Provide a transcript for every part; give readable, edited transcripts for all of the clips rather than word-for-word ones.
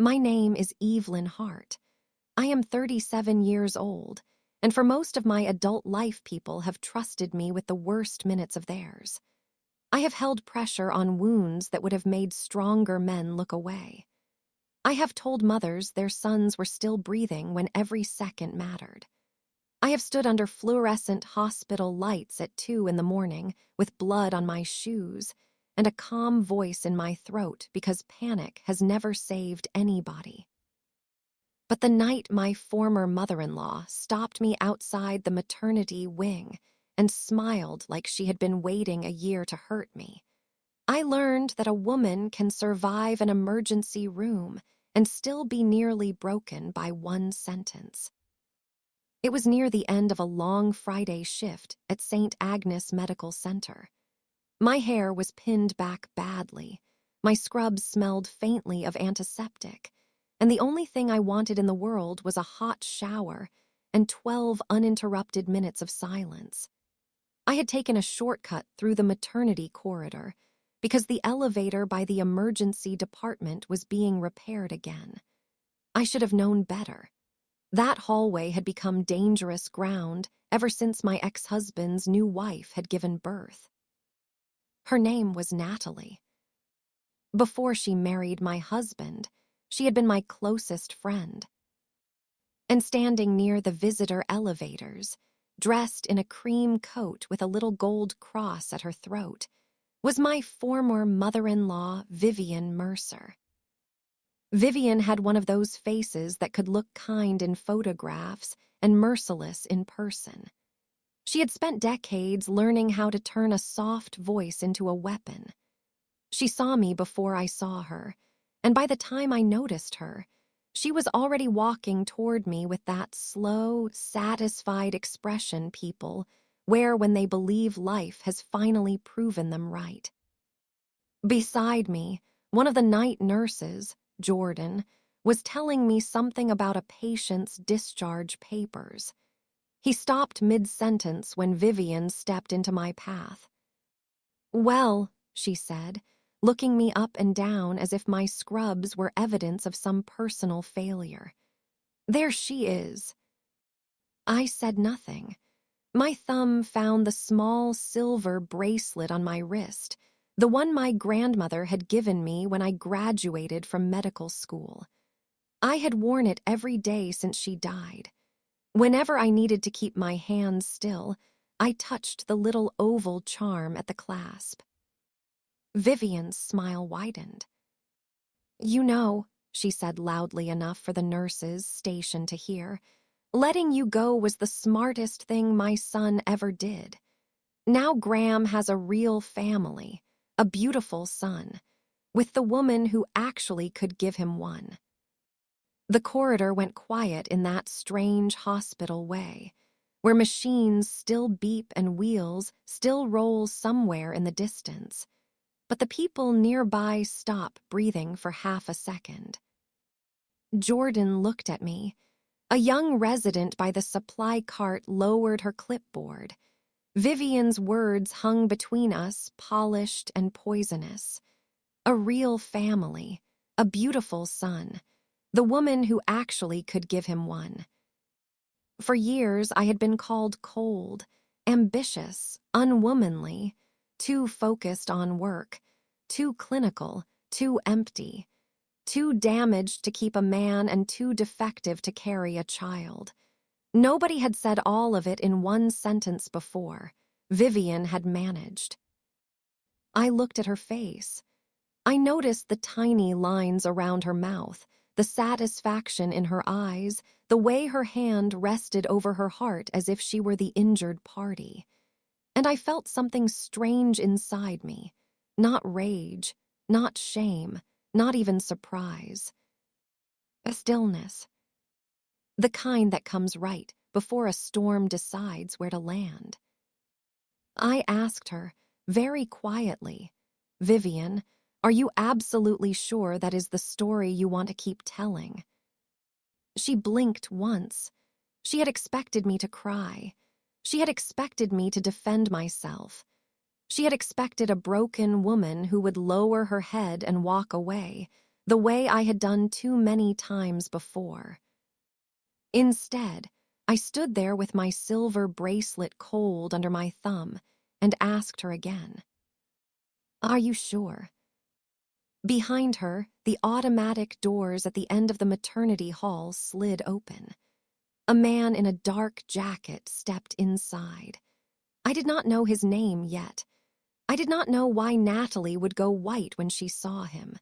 My name is Evelyn Hart. I am 37 years old, and for most of my adult life people have trusted me with the worst minutes of theirs. I have held pressure on wounds that would have made stronger men look away. I have told mothers their sons were still breathing when every second mattered. I have stood under fluorescent hospital lights at 2 in the morning with blood on my shoes and a calm voice in my throat because panic has never saved anybody. But the night my former mother-in-law stopped me outside the maternity wing and smiled like she had been waiting a year to hurt me, I learned that a woman can survive an emergency room and still be nearly broken by one sentence. It was near the end of a long Friday shift at St. Agnes Medical Center. My hair was pinned back badly, my scrubs smelled faintly of antiseptic, and the only thing I wanted in the world was a hot shower and 12 uninterrupted minutes of silence. I had taken a shortcut through the maternity corridor because the elevator by the emergency department was being repaired again. I should have known better. That hallway had become dangerous ground ever since my ex-husband's new wife had given birth. Her name was Natalie. Before she married my husband, she had been my closest friend. And standing near the visitor elevators, dressed in a cream coat with a little gold cross at her throat, was my former mother-in-law, Vivian Mercer. Vivian had one of those faces that could look kind in photographs and merciless in person. She had spent decades learning how to turn a soft voice into a weapon. She saw me before I saw her, and by the time I noticed her, she was already walking toward me with that slow, satisfied expression people wear when they believe life has finally proven them right. Beside me, one of the night nurses, Jordan, was telling me something about a patient's discharge papers. He stopped mid-sentence when Vivian stepped into my path. "Well," she said, looking me up and down as if my scrubs were evidence of some personal failure. "There she is." I said nothing. My thumb found the small silver bracelet on my wrist, the one my grandmother had given me when I graduated from medical school. I had worn it every day since she died. Whenever I needed to keep my hands still, I touched the little oval charm at the clasp. Vivian's smile widened. "You know," she said loudly enough for the nurses stationed to hear, "letting you go was the smartest thing my son ever did. Now Graham has a real family, a beautiful son, with the woman who actually could give him one." The corridor went quiet in that strange hospital way, where machines still beep and wheels still roll somewhere in the distance, but the people nearby stop breathing for half a second. Jordan looked at me. A young resident by the supply cart lowered her clipboard. Vivian's words hung between us, polished and poisonous. A real family, a beautiful son, the woman who actually could give him one. For years, I had been called cold, ambitious, unwomanly, too focused on work, too clinical, too empty, too damaged to keep a man and too defective to carry a child. Nobody had said all of it in one sentence before. Vivian had managed. I looked at her face. I noticed the tiny lines around her mouth, the satisfaction in her eyes, the way her hand rested over her heart as if she were the injured party. And I felt something strange inside me. Not rage, not shame, not even surprise. A stillness. The kind that comes right before a storm decides where to land. I asked her, very quietly, "Vivian, are you absolutely sure that is the story you want to keep telling?" She blinked once. She had expected me to cry. She had expected me to defend myself. She had expected a broken woman who would lower her head and walk away, the way I had done too many times before. Instead, I stood there with my silver bracelet cold under my thumb and asked her again, "Are you sure?" Behind her, the automatic doors at the end of the maternity hall slid open. A man in a dark jacket stepped inside. I did not know his name yet. I did not know why Natalie would go white when she saw him.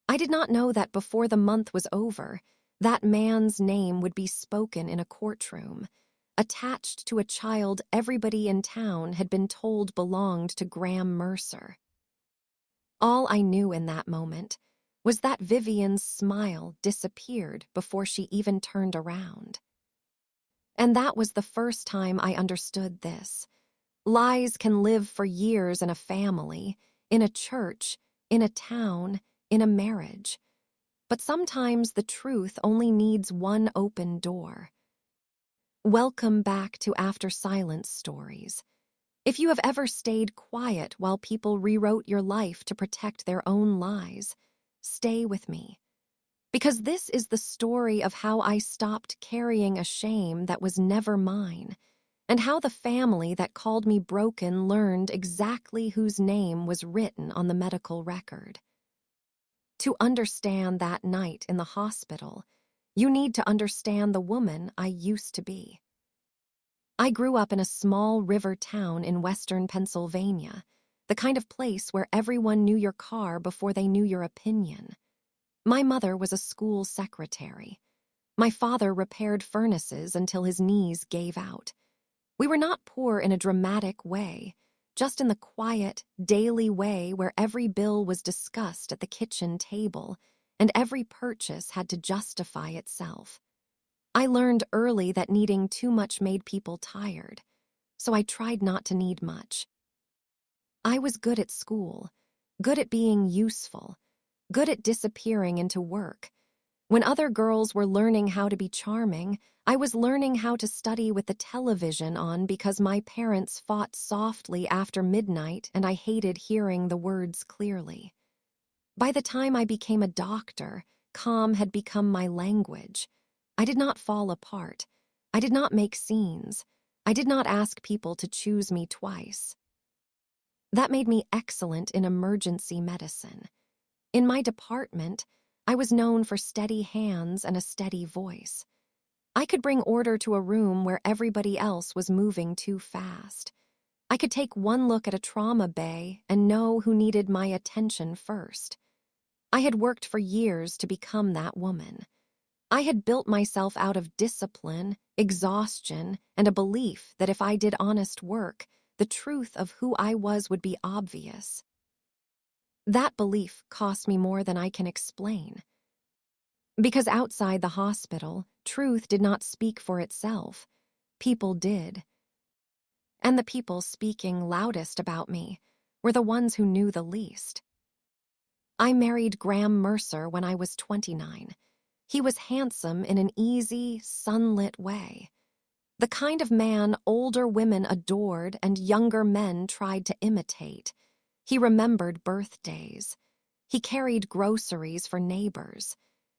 I did not know that before the month was over, that man's name would be spoken in a courtroom, attached to a child everybody in town had been told belonged to Graham Mercer. All I knew in that moment was that Vivian's smile disappeared before she even turned around. And that was the first time I understood this. Lies can live for years in a family, in a church, in a town, in a marriage. But sometimes the truth only needs one open door. Welcome back to After Silence Stories. If you have ever stayed quiet while people rewrote your life to protect their own lies, stay with me. Because this is the story of how I stopped carrying a shame that was never mine, and how the family that called me broken learned exactly whose name was written on the medical record. To understand that night in the hospital, you need to understand the woman I used to be. I grew up in a small river town in western Pennsylvania, the kind of place where everyone knew your car before they knew your opinion. My mother was a school secretary. My father repaired furnaces until his knees gave out. We were not poor in a dramatic way, just in the quiet, daily way where every bill was discussed at the kitchen table and every purchase had to justify itself. I learned early that needing too much made people tired, so I tried not to need much. I was good at school, good at being useful, good at disappearing into work. When other girls were learning how to be charming, I was learning how to study with the television on because my parents fought softly after midnight and I hated hearing the words clearly. By the time I became a doctor, calm had become my language. I did not fall apart. I did not make scenes. I did not ask people to choose me twice. That made me excellent in emergency medicine. In my department, I was known for steady hands and a steady voice. I could bring order to a room where everybody else was moving too fast. I could take one look at a trauma bay and know who needed my attention first. I had worked for years to become that woman. I had built myself out of discipline, exhaustion, and a belief that if I did honest work, the truth of who I was would be obvious. That belief cost me more than I can explain. Because outside the hospital, truth did not speak for itself. People did. And the people speaking loudest about me were the ones who knew the least. I married Graham Mercer when I was 29. He was handsome in an easy, sunlit way. The kind of man older women adored and younger men tried to imitate. He remembered birthdays. He carried groceries for neighbors.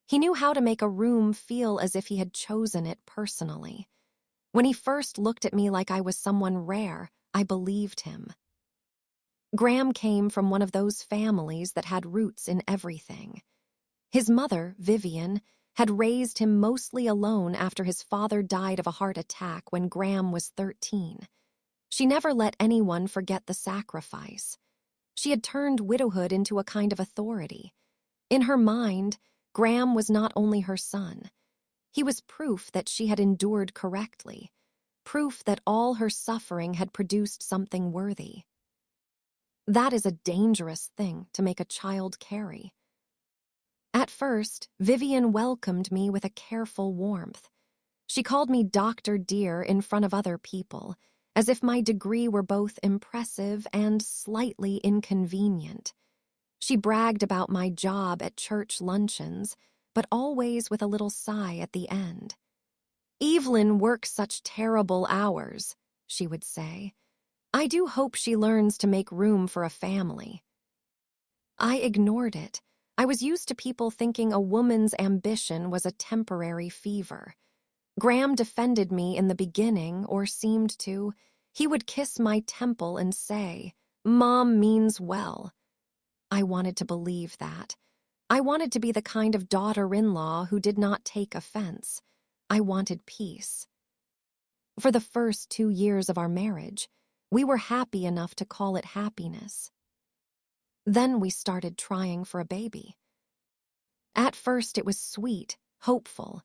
He knew how to make a room feel as if he had chosen it personally. When he first looked at me like I was someone rare, I believed him. Graham came from one of those families that had roots in everything. His mother, Vivian, had raised him mostly alone after his father died of a heart attack when Graham was 13. She never let anyone forget the sacrifice. She had turned widowhood into a kind of authority. In her mind, Graham was not only her son. He was proof that she had endured correctly, proof that all her suffering had produced something worthy. That is a dangerous thing to make a child carry. At first, Vivian welcomed me with a careful warmth. She called me Dr. Dear in front of other people, as if my degree were both impressive and slightly inconvenient. She bragged about my job at church luncheons, but always with a little sigh at the end. "Evelyn works such terrible hours," she would say. "I do hope she learns to make room for a family." I ignored it. I was used to people thinking a woman's ambition was a temporary fever. Graham defended me in the beginning, or seemed to. He would kiss my temple and say, "Mom means well." I wanted to believe that. I wanted to be the kind of daughter-in-law who did not take offense. I wanted peace. For the first 2 years of our marriage, we were happy enough to call it happiness. Then we started trying for a baby. At first it was sweet, hopeful.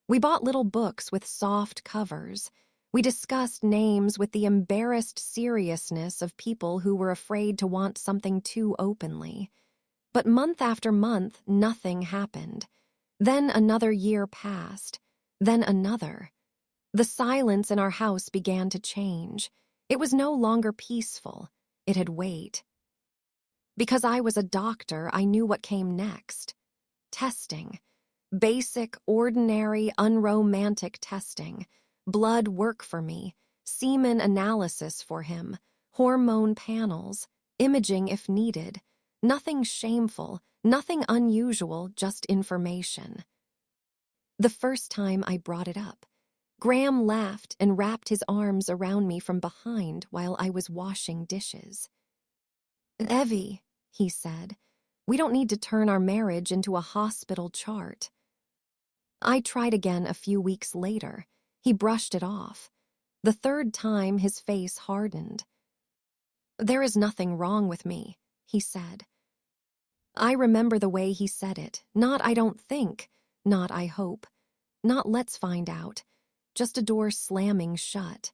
We bought little books with soft covers. We discussed names with the embarrassed seriousness of people who were afraid to want something too openly. But month after month, nothing happened. Then another year passed. Then another. The silence in our house began to change. It was no longer peaceful. It had weight. Because I was a doctor, I knew what came next. Testing. Basic, ordinary, unromantic testing. Blood work for me. Semen analysis for him. Hormone panels. Imaging if needed. Nothing shameful, nothing unusual, just information. The first time I brought it up, Graham laughed and wrapped his arms around me from behind while I was washing dishes. "Evie," he said, "we don't need to turn our marriage into a hospital chart." I tried again a few weeks later. He brushed it off. The third time, his face hardened. "There is nothing wrong with me," he said. I remember the way he said it, not "I don't think," not "I hope," not "let's find out," just a door slamming shut.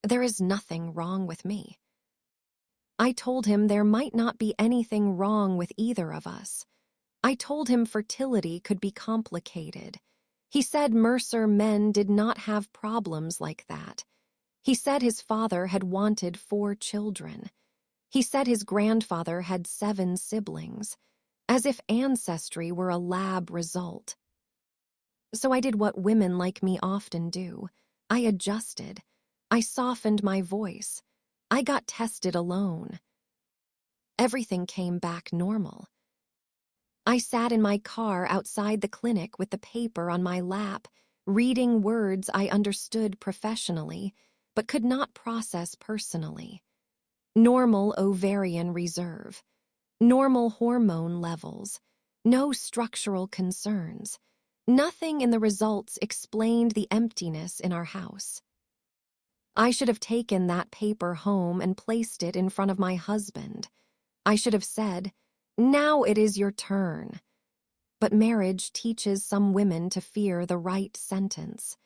There is nothing wrong with me. I told him there might not be anything wrong with either of us. I told him fertility could be complicated. He said Mercer men did not have problems like that. He said his father had wanted 4 children. He said his grandfather had 7 siblings, as if ancestry were a lab result. So I did what women like me often do. I adjusted. I softened my voice. I got tested alone. Everything came back normal. I sat in my car outside the clinic with the paper on my lap, reading words I understood professionally, but could not process personally. Normal ovarian reserve. Normal hormone levels. No structural concerns. Nothing in the results explained the emptiness in our house. I should have taken that paper home and placed it in front of my husband. I should have said, "Now it is your turn." But marriage teaches some women to fear the right sentence.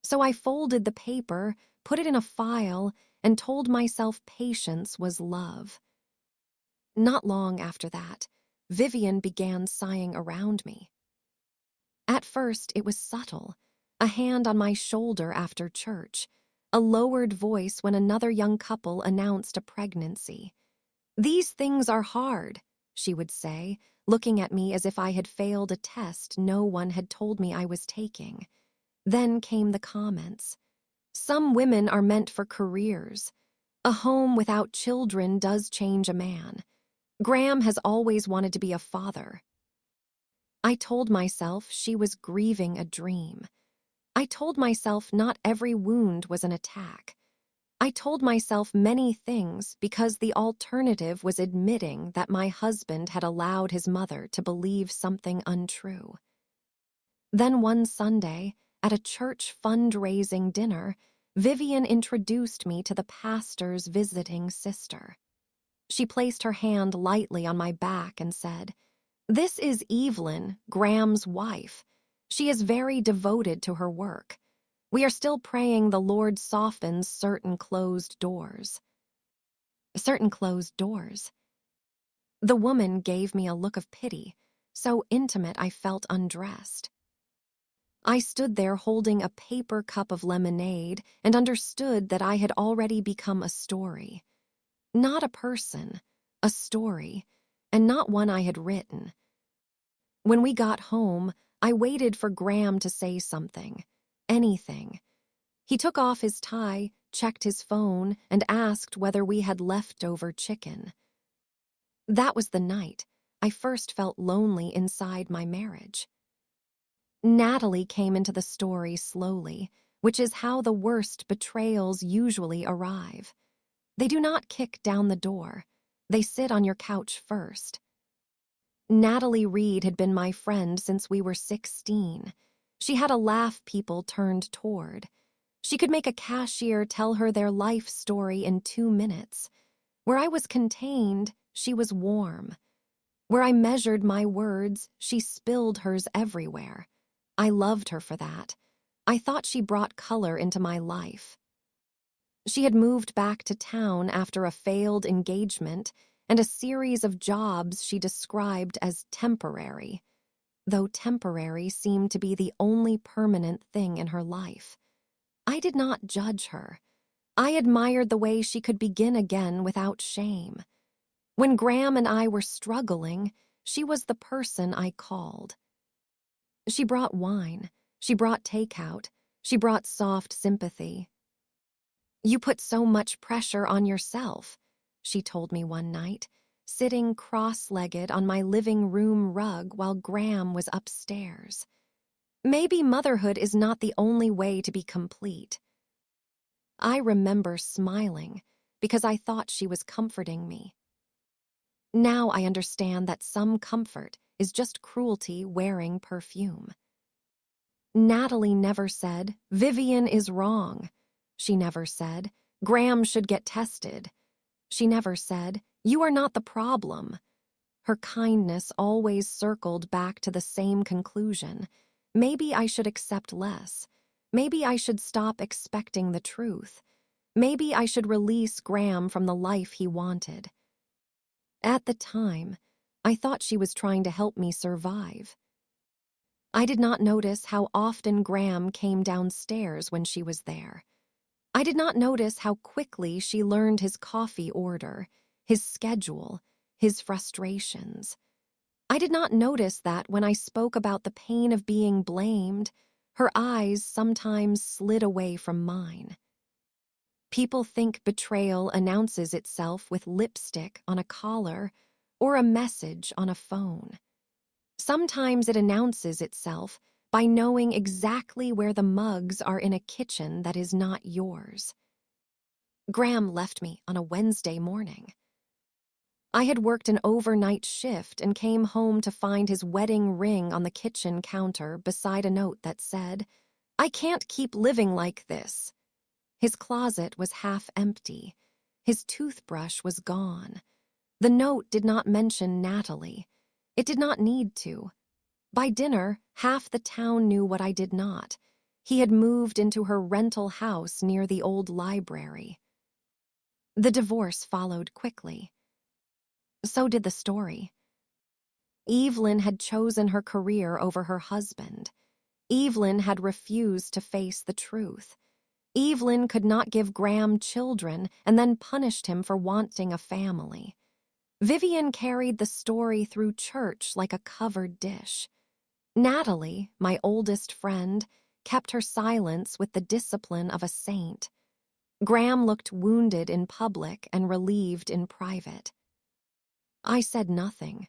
So I folded the paper, put it in a file, and told myself patience was love. Not long after that, Vivian began sighing around me. At first, it was subtle, a hand on my shoulder after church, a lowered voice when another young couple announced a pregnancy. "These things are hard," she would say, looking at me as if I had failed a test no one had told me I was taking. Then came the comments. "Some women are meant for careers. A home without children does change a man. Graham has always wanted to be a father." I told myself she was grieving a dream. I told myself not every wound was an attack. I told myself many things because the alternative was admitting that my husband had allowed his mother to believe something untrue. Then one Sunday, at a church fundraising dinner, Vivian introduced me to the pastor's visiting sister. She placed her hand lightly on my back and said, "This is Evelyn, Graham's wife. She is very devoted to her work. We are still praying the Lord softens certain closed doors." Certain closed doors. The woman gave me a look of pity, so intimate I felt undressed. I stood there holding a paper cup of lemonade and understood that I had already become a story. Not a person, a story, and not one I had written. When we got home, I waited for Graham to say something, anything. He took off his tie, checked his phone, and asked whether we had leftover chicken. That was the night. I first felt lonely inside my marriage. Natalie came into the story slowly, which is how the worst betrayals usually arrive. They do not kick down the door. They sit on your couch first. Natalie Reed had been my friend since we were 16. She had a laugh people turned toward. She could make a cashier tell her their life story in 2 minutes. Where I was contained, she was warm. Where I measured my words, she spilled hers everywhere. I loved her for that. I thought she brought color into my life. She had moved back to town after a failed engagement and a series of jobs she described as temporary, though temporary seemed to be the only permanent thing in her life. I did not judge her. I admired the way she could begin again without shame. When Graham and I were struggling, she was the person I called. She brought wine. She brought takeout. She brought soft sympathy. "You put so much pressure on yourself," she told me one night, sitting cross-legged on my living room rug while Graham was upstairs. "Maybe motherhood is not the only way to be complete." I remember smiling because I thought she was comforting me. Now I understand that some comfort is just cruelty wearing perfume. Natalie never said, "Vivian is wrong." She never said, "Graham should get tested." She never said, "You are not the problem." Her kindness always circled back to the same conclusion. Maybe I should accept less. Maybe I should stop expecting the truth. Maybe I should release Graham from the life he wanted. At the time, I thought she was trying to help me survive. I did not notice how often Graham came downstairs when she was there. I did not notice how quickly she learned his coffee order, his schedule, his frustrations. I did not notice that when I spoke about the pain of being blamed, her eyes sometimes slid away from mine. People think betrayal announces itself with lipstick on a collar or a message on a phone. Sometimes it announces itself by knowing exactly where the mugs are in a kitchen that is not yours. Graham left me on a Wednesday morning. I had worked an overnight shift and came home to find his wedding ring on the kitchen counter beside a note that said, "I can't keep living like this." His closet was half empty. His toothbrush was gone. The note did not mention Natalie. It did not need to. By dinner, half the town knew what I did not. He had moved into her rental house near the old library. The divorce followed quickly. So did the story. Evelyn had chosen her career over her husband. Evelyn had refused to face the truth. Evelyn could not give Graham children and then punished him for wanting a family. Vivian carried the story through church like a covered dish. Natalie, my oldest friend, kept her silence with the discipline of a saint. Graham looked wounded in public and relieved in private. I said nothing.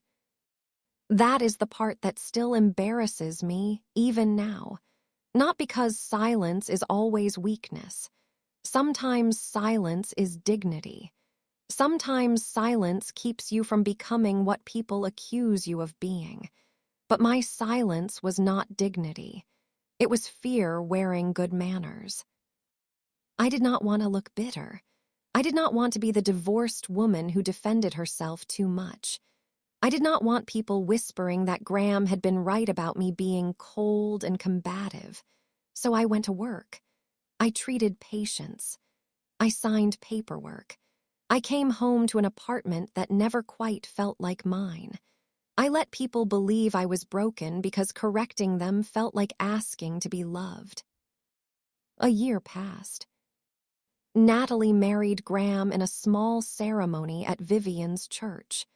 That is the part that still embarrasses me, even now. Not because silence is always weakness. Sometimes silence is dignity. Sometimes silence keeps you from becoming what people accuse you of being. But my silence was not dignity. It was fear wearing good manners. I did not want to look bitter. I did not want to be the divorced woman who defended herself too much. I did not want people whispering that Graham had been right about me being cold and combative. So I went to work. I treated patients. I signed paperwork. I came home to an apartment that never quite felt like mine. I let people believe I was broken because correcting them felt like asking to be loved. A year passed. Natalie married Graham in a small ceremony at Vivian's church.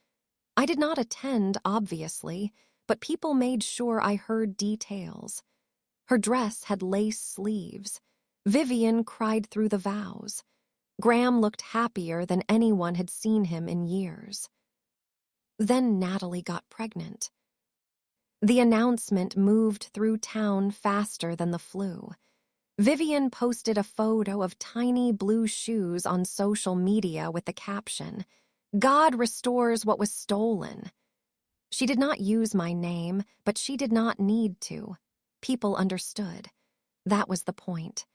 I did not attend, obviously, but people made sure I heard details. Her dress had lace sleeves. Vivian cried through the vows. Graham looked happier than anyone had seen him in years. Then Natalie got pregnant. The announcement moved through town faster than the flu. Vivian posted a photo of tiny blue shoes on social media with the caption, "God restores what was stolen." She did not use my name, but she did not need to. People understood. That was the point.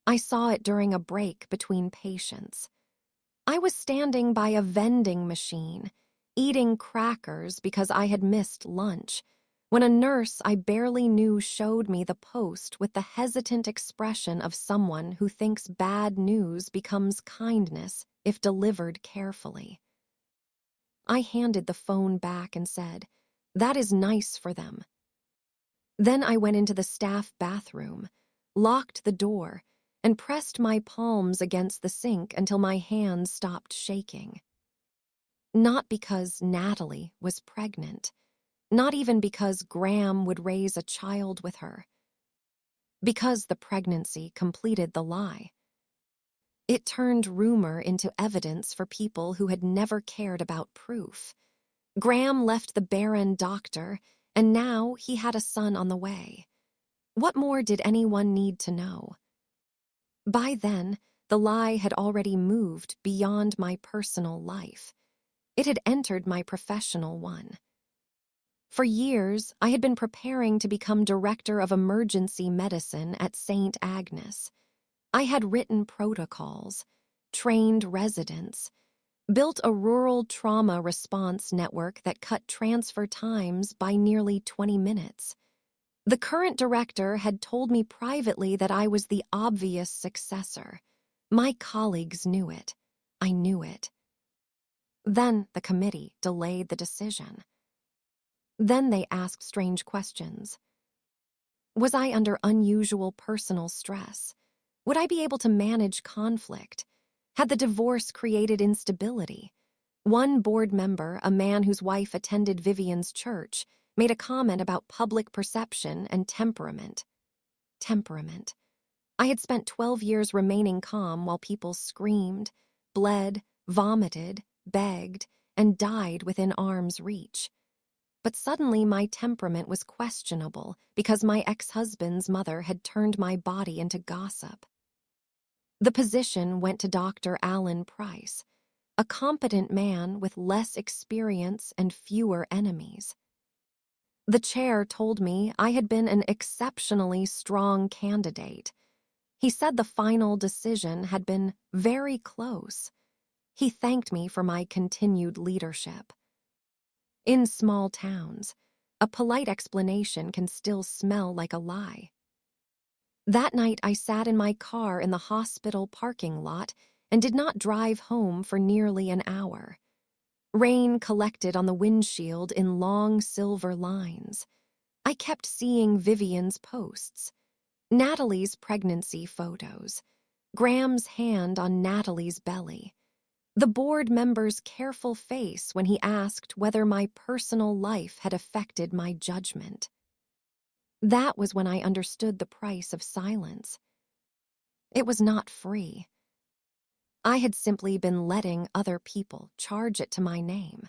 I saw it during a break between patients. I was standing by a vending machine, eating crackers because I had missed lunch, when a nurse I barely knew showed me the post with the hesitant expression of someone who thinks bad news becomes kindness if delivered carefully. I handed the phone back and said, "That is nice for them." Then I went into the staff bathroom, locked the door, and pressed my palms against the sink until my hands stopped shaking. Not because Natalie was pregnant, not even because Graham would raise a child with her. Because the pregnancy completed the lie. It turned rumor into evidence for people who had never cared about proof. Graham left the barren doctor, and now he had a son on the way. What more did anyone need to know? By then, the lie had already moved beyond my personal life. It had entered my professional one. For years, I had been preparing to become director of emergency medicine at St. Agnes. I had written protocols, trained residents, built a rural trauma response network that cut transfer times by nearly 20 minutes. The current director had told me privately that I was the obvious successor. My colleagues knew it. I knew it. Then the committee delayed the decision. Then they asked strange questions. Was I under unusual personal stress? Would I be able to manage conflict? Had the divorce created instability? One board member, a man whose wife attended Vivian's church, made a comment about public perception and temperament. Temperament. I had spent 12 years remaining calm while people screamed, bled, vomited, begged, and died within arm's reach. But suddenly my temperament was questionable because my ex-husband's mother had turned my body into gossip. The position went to Dr. Alan Price, a competent man with less experience and fewer enemies. The chair told me I had been an exceptionally strong candidate. He said the final decision had been very close. He thanked me for my continued leadership. In small towns, a polite explanation can still smell like a lie. That night I sat in my car in the hospital parking lot and did not drive home for nearly an hour. Rain collected on the windshield in long silver lines. I kept seeing Vivian's posts, Natalie's pregnancy photos, Graham's hand on Natalie's belly, the board member's careful face when he asked whether my personal life had affected my judgment. That was when I understood the price of silence. It was not free. I had simply been letting other people charge it to my name.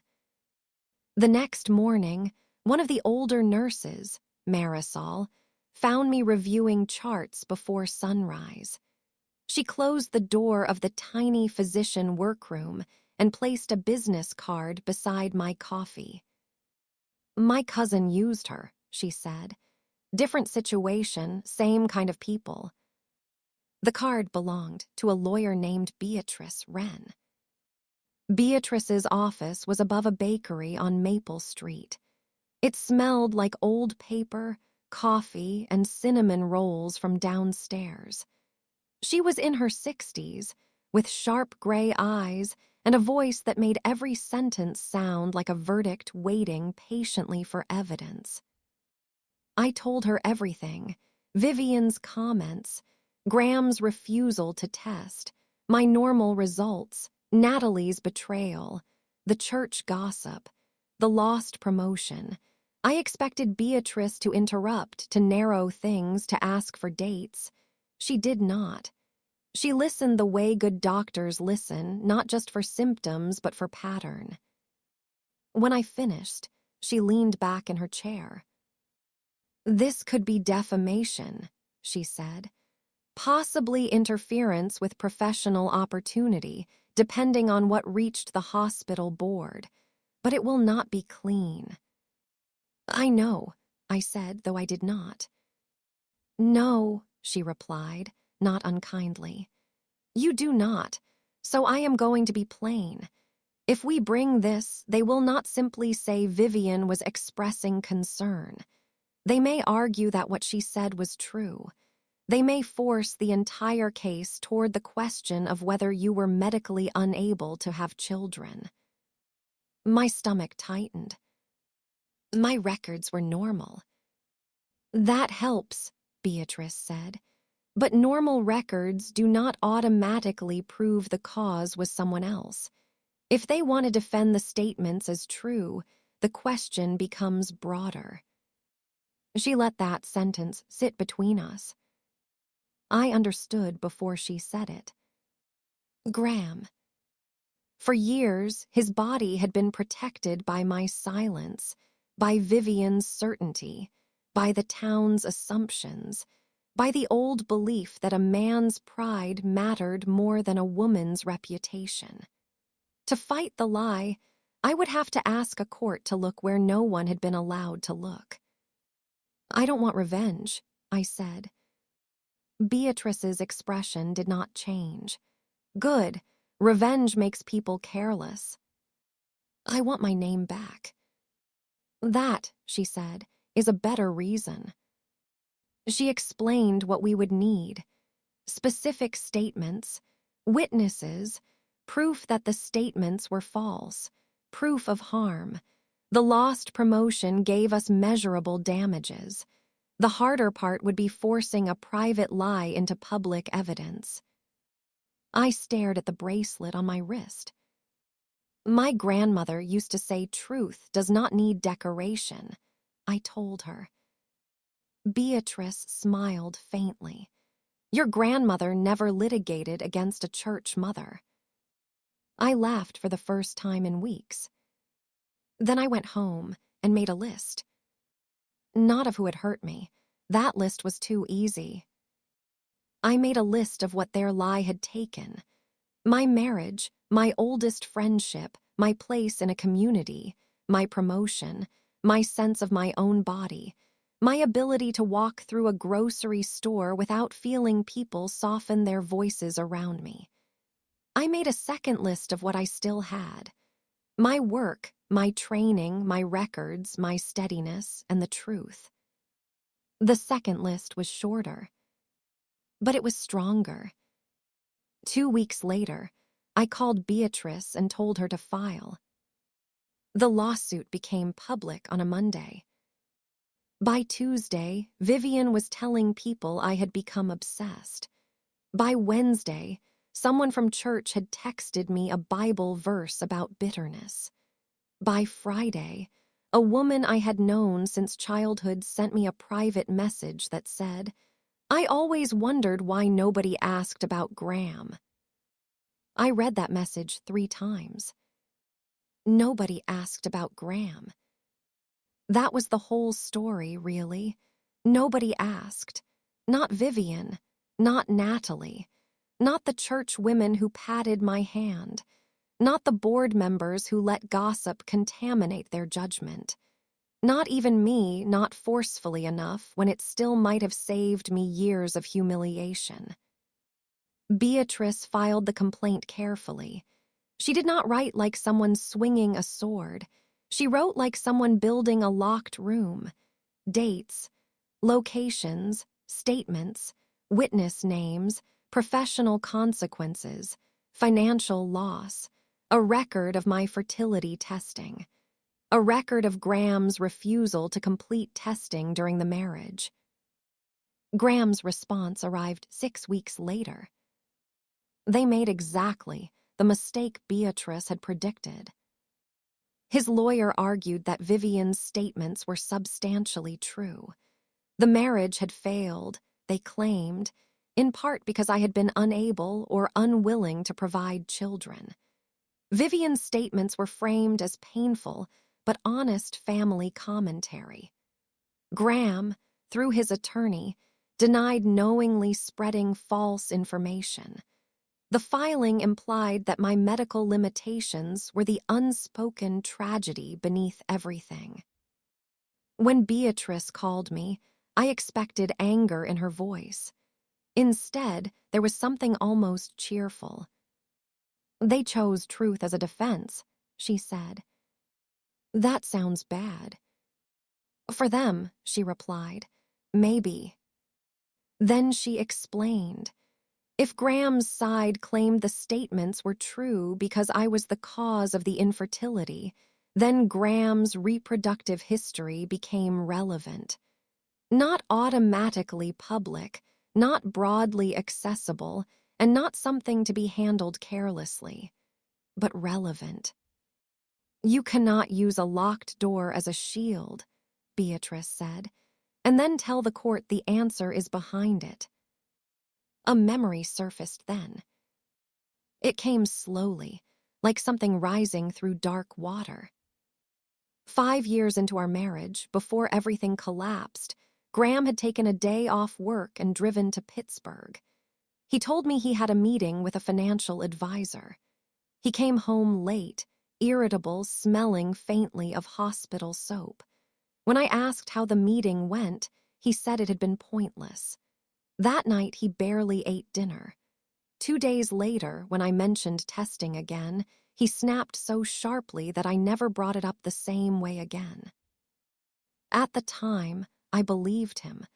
The next morning, one of the older nurses, Marisol, found me reviewing charts before sunrise. She closed the door of the tiny physician workroom and placed a business card beside my coffee. "My cousin used her," she said. "Different situation, same kind of people." The card belonged to a lawyer named Beatrice Wren. Beatrice's office was above a bakery on Maple Street. It smelled like old paper, coffee, and cinnamon rolls from downstairs. She was in her 60s, with sharp gray eyes and a voice that made every sentence sound like a verdict waiting patiently for evidence. I told her everything: Vivian's comments, Graham's refusal to test, my normal results, Natalie's betrayal, the church gossip, the lost promotion. I expected Beatrice to interrupt, to narrow things, to ask for dates. She did not. She listened the way good doctors listen, not just for symptoms, but for pattern. When I finished, she leaned back in her chair. "This could be defamation," she said. "Possibly interference with professional opportunity, depending on what reached the hospital board. But it will not be clean." "I know," I said, though I did not. "No," she replied, not unkindly. "You do not, so I am going to be plain. If we bring this, they will not simply say Vivian was expressing concern. They may argue that what she said was true. They may force the entire case toward the question of whether you were medically unable to have children." My stomach tightened. My records were normal. "That helps," Beatrice said. "But normal records do not automatically prove the cause was someone else. If they want to defend the statements as true, the question becomes broader." She let that sentence sit between us. I understood before she said it. Graham. For years, his body had been protected by my silence, by Vivian's certainty, by the town's assumptions, by the old belief that a man's pride mattered more than a woman's reputation. To fight the lie, I would have to ask a court to look where no one had been allowed to look. "I don't want revenge," I said. Beatrice's expression did not change. "Good. Revenge makes people careless." "I want my name back." "That," she said, "is a better reason." She explained what we would need: specific statements, witnesses, proof that the statements were false, proof of harm. The lost promotion gave us measurable damages. The harder part would be forcing a private lie into public evidence. I stared at the bracelet on my wrist. "My grandmother used to say truth does not need decoration," I told her. Beatrice smiled faintly. "Your grandmother never litigated against a church mother." I laughed for the first time in weeks. Then I went home and made a list. Not of who had hurt me. That list was too easy. I made a list of what their lie had taken: my marriage, my oldest friendship, my place in a community, my promotion, my sense of my own body, my ability to walk through a grocery store without feeling people soften their voices around me. I made a second list of what I still had: my work, my training, my records, my steadiness, and the truth. The second list was shorter, but it was stronger. 2 weeks later, I called Beatrice and told her to file. The lawsuit became public on a Monday. By Tuesday, Vivian was telling people I had become obsessed. By Wednesday, someone from church had texted me a Bible verse about bitterness. By Friday, a woman I had known since childhood sent me a private message that said, "I always wondered why nobody asked about Graham." I read that message 3 times. Nobody asked about Graham. That was the whole story, really. Nobody asked. Not Vivian, not Natalie, not the church women who patted my hand, not the board members who let gossip contaminate their judgment. Not even me, not forcefully enough when it still might have saved me years of humiliation. Beatrice filed the complaint carefully. She did not write like someone swinging a sword. She wrote like someone building a locked room. Dates, locations, statements, witness names, professional consequences, financial loss, a record of my fertility testing, a record of Graham's refusal to complete testing during the marriage. Graham's response arrived 6 weeks later. They made exactly the mistake Beatrice had predicted. His lawyer argued that Vivian's statements were substantially true. The marriage had failed, they claimed, in part because I had been unable or unwilling to provide children. Vivian's statements were framed as painful, but honest family commentary. Graham, through his attorney, denied knowingly spreading false information. The filing implied that my medical limitations were the unspoken tragedy beneath everything. When Beatrice called me, I expected anger in her voice. Instead, there was something almost cheerful. "They chose truth as a defense," she said. "That sounds bad." "For them," she replied. "Maybe." Then she explained. If Graham's side claimed the statements were true because I was the cause of the infertility, then Graham's reproductive history became relevant. Not automatically public, not broadly accessible, and not something to be handled carelessly, but relevant. "You cannot use a locked door as a shield," Beatrice said, "and then tell the court the answer is behind it." A memory surfaced then. It came slowly, like something rising through dark water. 5 years into our marriage, before everything collapsed, Graham had taken a day off work and driven to Pittsburgh. He told me he had a meeting with a financial advisor. He came home late, irritable, smelling faintly of hospital soap. When I asked how the meeting went, he said it had been pointless. That night, he barely ate dinner. 2 days later, when I mentioned testing again, he snapped so sharply that I never brought it up the same way again. At the time, I believed him.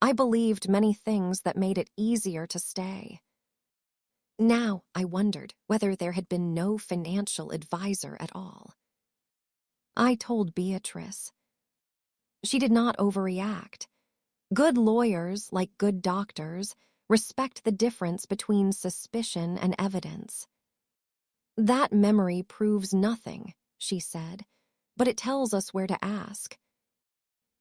I believed many things that made it easier to stay. Now, I wondered whether there had been no financial advisor at all. I told Beatrice. She did not overreact. Good lawyers, like good doctors, respect the difference between suspicion and evidence. "That memory proves nothing," she said, "but it tells us where to ask."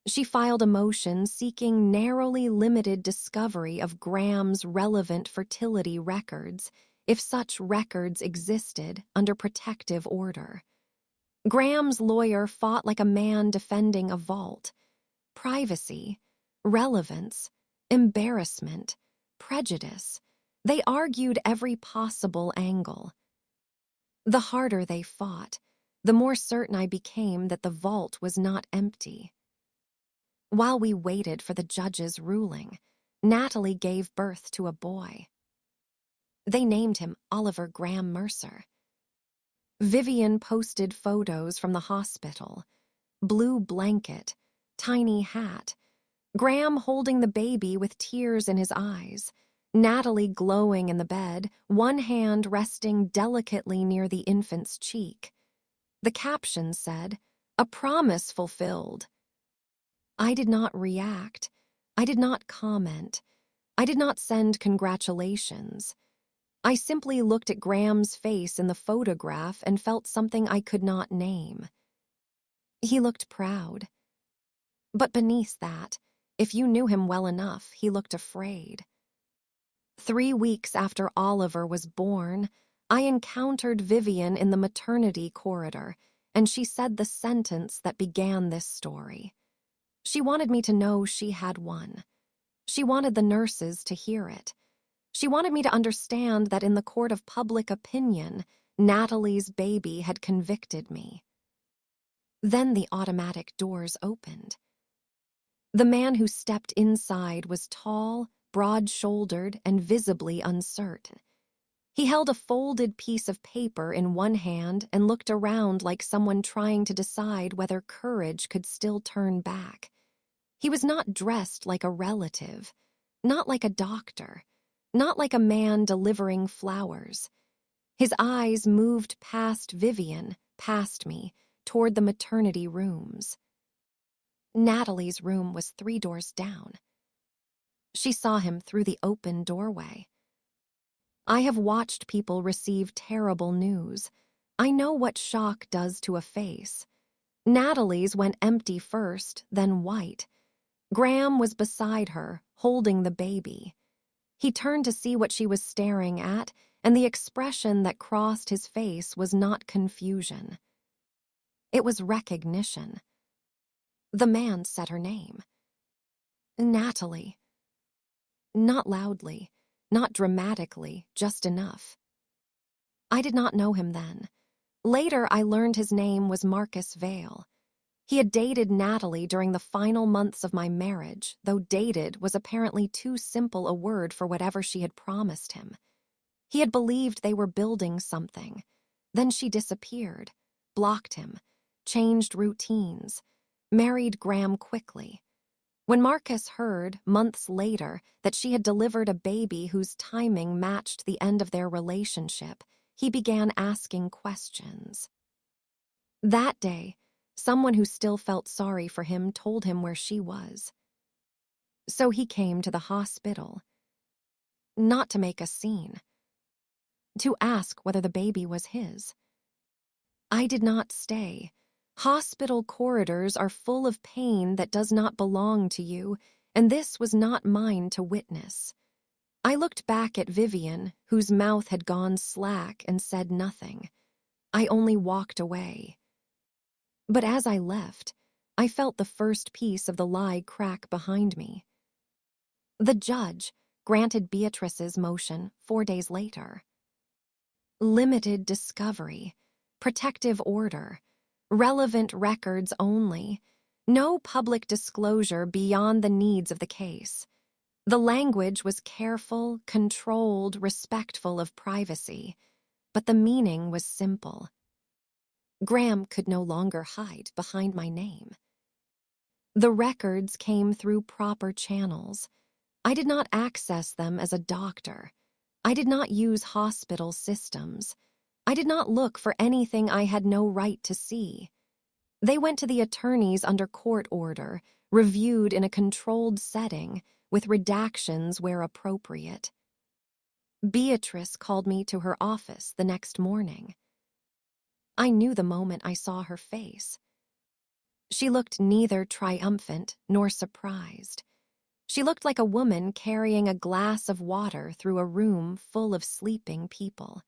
She filed a motion seeking narrowly limited discovery of Graham's relevant fertility records, if such records existed, under protective order. Graham's lawyer fought like a man defending a vault. Privacy, relevance, embarrassment, prejudice. They argued every possible angle. The harder they fought, the more certain I became that the vault was not empty. While we waited for the judge's ruling, Natalie gave birth to a boy. They named him Oliver Graham Mercer. Vivian posted photos from the hospital. Blue blanket, tiny hat, Graham holding the baby with tears in his eyes, Natalie glowing in the bed, one hand resting delicately near the infant's cheek. The caption said, "A promise fulfilled." I did not react. I did not comment. I did not send congratulations. I simply looked at Graham's face in the photograph and felt something I could not name. He looked proud. But beneath that, if you knew him well enough, he looked afraid. 3 weeks after Oliver was born, I encountered Vivian in the maternity corridor, and she said the sentence that began this story. She wanted me to know she had won. She wanted the nurses to hear it. She wanted me to understand that in the court of public opinion, Natalie's baby had convicted me. Then the automatic doors opened. The man who stepped inside was tall, broad-shouldered, and visibly uncertain. He held a folded piece of paper in one hand and looked around like someone trying to decide whether courage could still turn back. He was not dressed like a relative, not like a doctor, not like a man delivering flowers. His eyes moved past Vivian, past me, toward the maternity rooms. Natalie's room was 3 doors down. She saw him through the open doorway. I have watched people receive terrible news. I know what shock does to a face. Natalie's went empty first, then white. Graham was beside her, holding the baby. He turned to see what she was staring at, and the expression that crossed his face was not confusion. It was recognition. The man said her name. Natalie. Not loudly, not dramatically, just enough. I did not know him then. Later, I learned his name was Marcus Vale. He had dated Natalie during the final months of my marriage, though dated was apparently too simple a word for whatever she had promised him. He had believed they were building something. Then she disappeared, blocked him, changed routines, married Graham quickly. When Marcus heard, months later, that she had delivered a baby whose timing matched the end of their relationship, he began asking questions. That day, someone who still felt sorry for him told him where she was. So he came to the hospital. Not to make a scene. To ask whether the baby was his. I did not stay. Hospital corridors are full of pain that does not belong to you, and this was not mine to witness. I looked back at Vivian, whose mouth had gone slack, and said nothing. I only walked away. But as I left, I felt the first piece of the lie crack behind me. The judge granted Beatrice's motion 4 days later. Limited discovery, protective order, relevant records only, no public disclosure beyond the needs of the case. The language was careful, controlled, respectful of privacy, but the meaning was simple. Graham could no longer hide behind my name. The records came through proper channels. I did not access them as a doctor. I did not use hospital systems. I did not look for anything I had no right to see. They went to the attorneys under court order, reviewed in a controlled setting, with redactions where appropriate. Beatrice called me to her office the next morning. I knew the moment I saw her face. She looked neither triumphant nor surprised. She looked like a woman carrying a glass of water through a room full of sleeping people.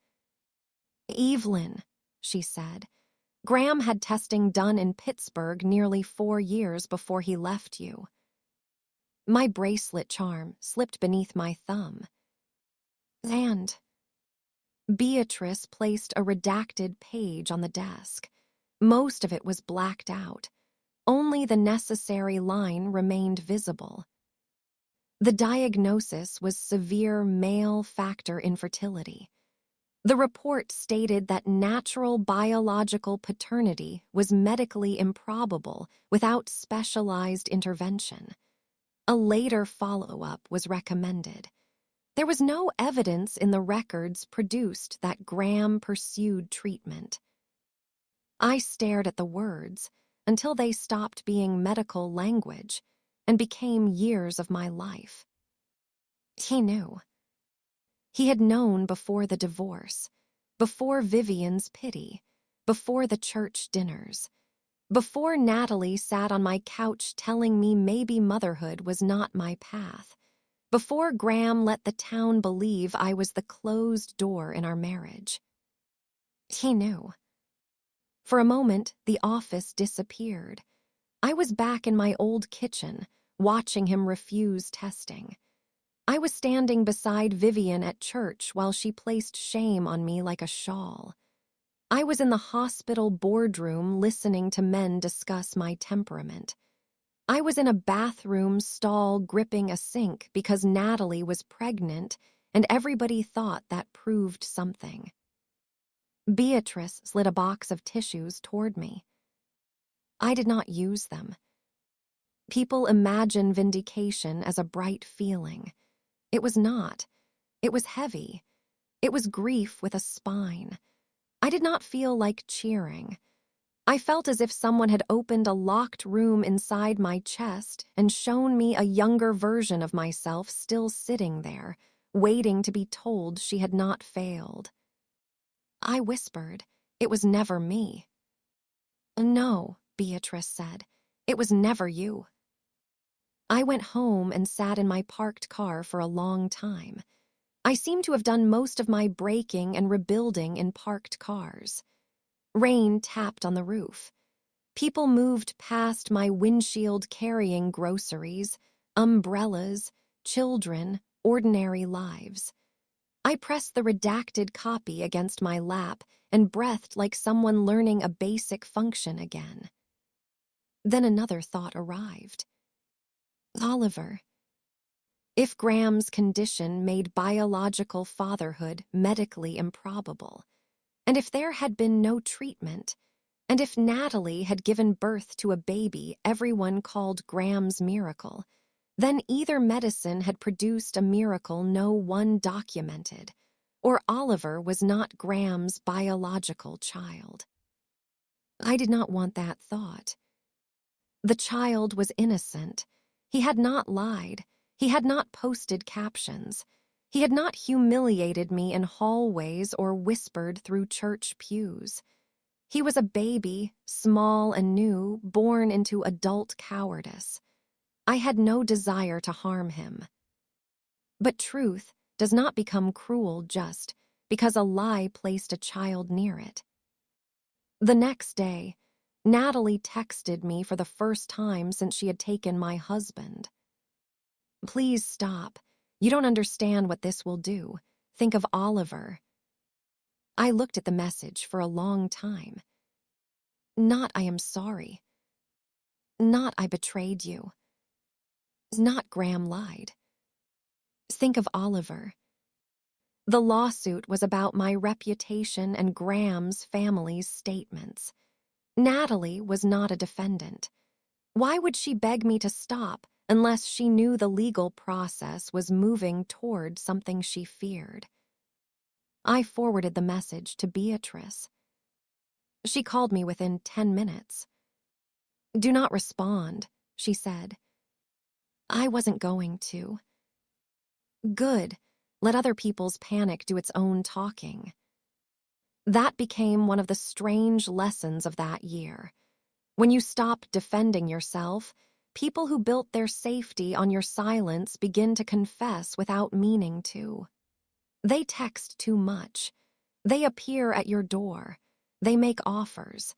"Evelyn," she said, "Graham had testing done in Pittsburgh nearly 4 years before he left you." My bracelet charm slipped beneath my thumb. And Beatrice placed a redacted page on the desk. Most of it was blacked out. Only the necessary line remained visible. The diagnosis was severe male factor infertility. The report stated that natural biological paternity was medically improbable without specialized intervention. A later follow-up was recommended. There was no evidence in the records produced that Graham pursued treatment. I stared at the words until they stopped being medical language and became years of my life. He knew. He had known before the divorce, before Vivian's pity, before the church dinners, before Natalie sat on my couch telling me maybe motherhood was not my path, before Graham let the town believe I was the closed door in our marriage. He knew. For a moment, the office disappeared. I was back in my old kitchen, watching him refuse testing. I was standing beside Vivian at church while she placed shame on me like a shawl. I was in the hospital boardroom listening to men discuss my temperament. I was in a bathroom stall gripping a sink because Natalie was pregnant and everybody thought that proved something. Beatrice slid a box of tissues toward me. I did not use them. People imagine vindication as a bright feeling. It was not. It was heavy. It was grief with a spine. I did not feel like cheering. I felt as if someone had opened a locked room inside my chest and shown me a younger version of myself still sitting there, waiting to be told she had not failed. I whispered, "It was never me." "No," Beatrice said, "it was never you." I went home and sat in my parked car for a long time. I seemed to have done most of my breaking and rebuilding in parked cars. Rain tapped on the roof. People moved past my windshield carrying groceries, umbrellas, children, ordinary lives. I pressed the redacted copy against my lap and breathed like someone learning a basic function again. Then another thought arrived. Oliver. If Graham's condition made biological fatherhood medically improbable, and if there had been no treatment, and if Natalie had given birth to a baby everyone called Graham's miracle, then either medicine had produced a miracle no one documented, or Oliver was not Graham's biological child. I did not want that thought. The child was innocent. He had not lied. He had not posted captions. He had not humiliated me in hallways or whispered through church pews. He was a baby, small and new, born into adult cowardice. I had no desire to harm him. But truth does not become cruel just because a lie placed a child near it. The next day, Natalie texted me for the first time since she had taken my husband. Please stop. You don't understand what this will do. Think of Oliver. I looked at the message for a long time. Not I am sorry. Not I betrayed you. Not Graham lied. Think of Oliver. The lawsuit was about my reputation and Graham's family's statements. Natalie was not a defendant. Why would she beg me to stop unless she knew the legal process was moving toward something she feared? I forwarded the message to Beatrice. She called me within 10 minutes. Do not respond, she said. I wasn't going to. Good. Let other people's panic do its own talking. That became one of the strange lessons of that year. When you stop defending yourself, people who built their safety on your silence begin to confess without meaning to. They text too much. They appear at your door. They make offers.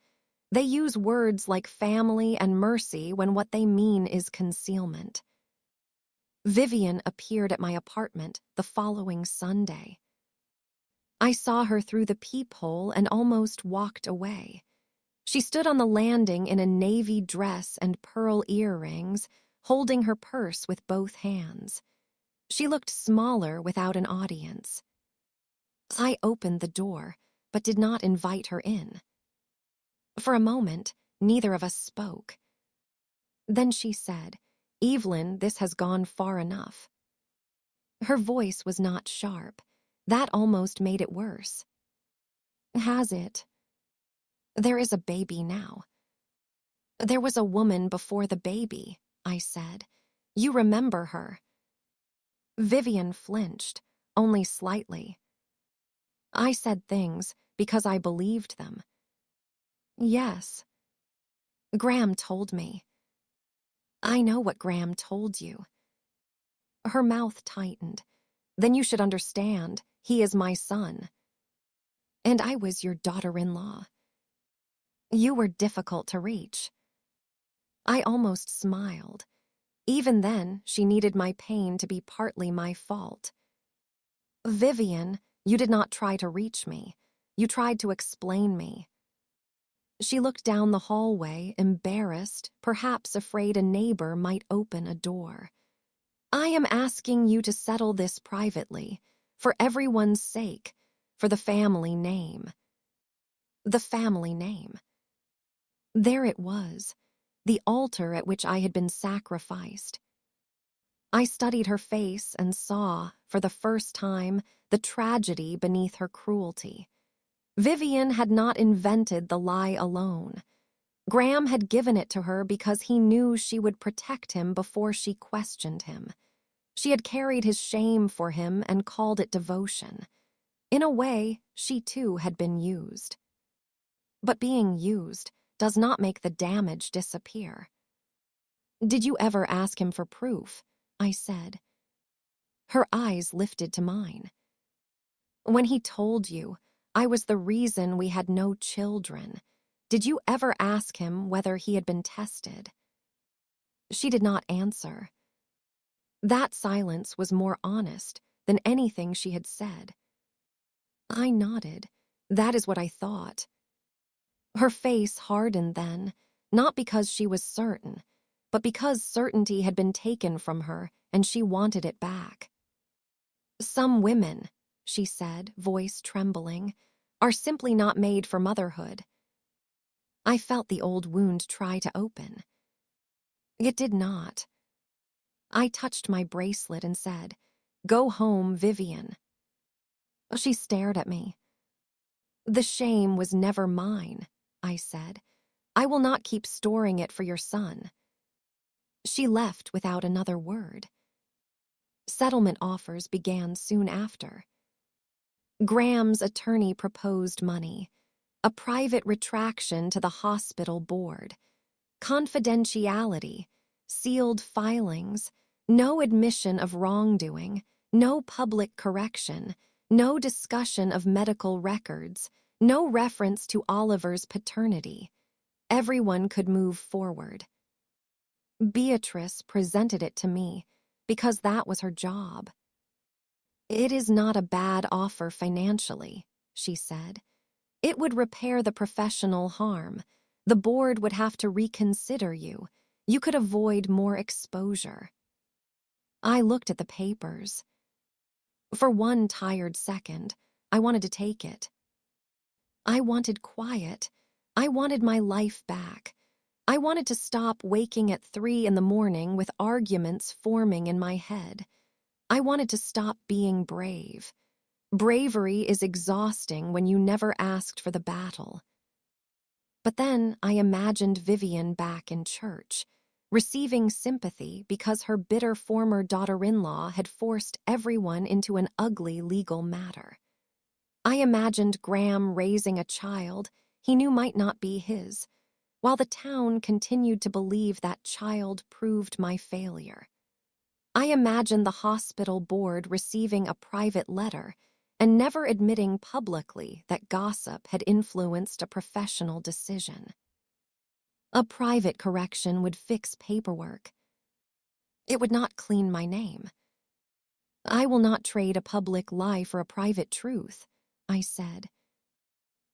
They use words like family and mercy when what they mean is concealment. Vivian appeared at my apartment the following Sunday. I saw her through the peephole and almost walked away. She stood on the landing in a navy dress and pearl earrings, holding her purse with both hands. She looked smaller without an audience. I opened the door, but did not invite her in. For a moment, neither of us spoke. Then she said, "Evelyn, this has gone far enough." Her voice was not sharp. That almost made it worse. Has it? There is a baby now. There was a woman before the baby, I said. You remember her. Vivian flinched, only slightly. I said things because I believed them. Yes. Graham told me. I know what Graham told you. Her mouth tightened. Then you should understand, he is my son. And I was your daughter-in-law. You were difficult to reach. I almost smiled. Even then, she needed my pain to be partly my fault. Vivian, you did not try to reach me. You tried to explain me. She looked down the hallway, embarrassed, perhaps afraid a neighbor might open a door. I am asking you to settle this privately, for everyone's sake, for the family name. The family name. There it was, the altar at which I had been sacrificed. I studied her face and saw, for the first time, the tragedy beneath her cruelty. Vivian had not invented the lie alone. Graham had given it to her because he knew she would protect him before she questioned him. She had carried his shame for him and called it devotion. In a way, she too had been used. But being used does not make the damage disappear. Did you ever ask him for proof? I said. Her eyes lifted to mine. When he told you, I was the reason we had no children. Did you ever ask him whether he had been tested? She did not answer. That silence was more honest than anything she had said. I nodded. That is what I thought. Her face hardened then, not because she was certain, but because certainty had been taken from her and she wanted it back. Some women, she said, voice trembling, are simply not made for motherhood. I felt the old wound try to open. It did not. I touched my bracelet and said, "Go home, Vivian." She stared at me. "The shame was never mine," I said. "I will not keep storing it for your son." She left without another word. Settlement offers began soon after. Graham's attorney proposed money, a private retraction to the hospital board, confidentiality, sealed filings, no admission of wrongdoing, no public correction, no discussion of medical records, no reference to Oliver's paternity. Everyone could move forward. Beatrice presented it to me because that was her job. "It is not a bad offer financially," she said. "It would repair the professional harm. The board would have to reconsider you. You could avoid more exposure." I looked at the papers. For one tired second, I wanted to take it. I wanted quiet. I wanted my life back. I wanted to stop waking at 3 in the morning with arguments forming in my head. I wanted to stop being brave. Bravery is exhausting when you never asked for the battle. But then I imagined Vivian back in church, receiving sympathy because her bitter former daughter-in-law had forced everyone into an ugly legal matter. I imagined Graham raising a child he knew might not be his, while the town continued to believe that child proved my failure. I imagined the hospital board receiving a private letter and never admitting publicly that gossip had influenced a professional decision. A private correction would fix paperwork. It would not clean my name. "I will not trade a public lie for a private truth," I said.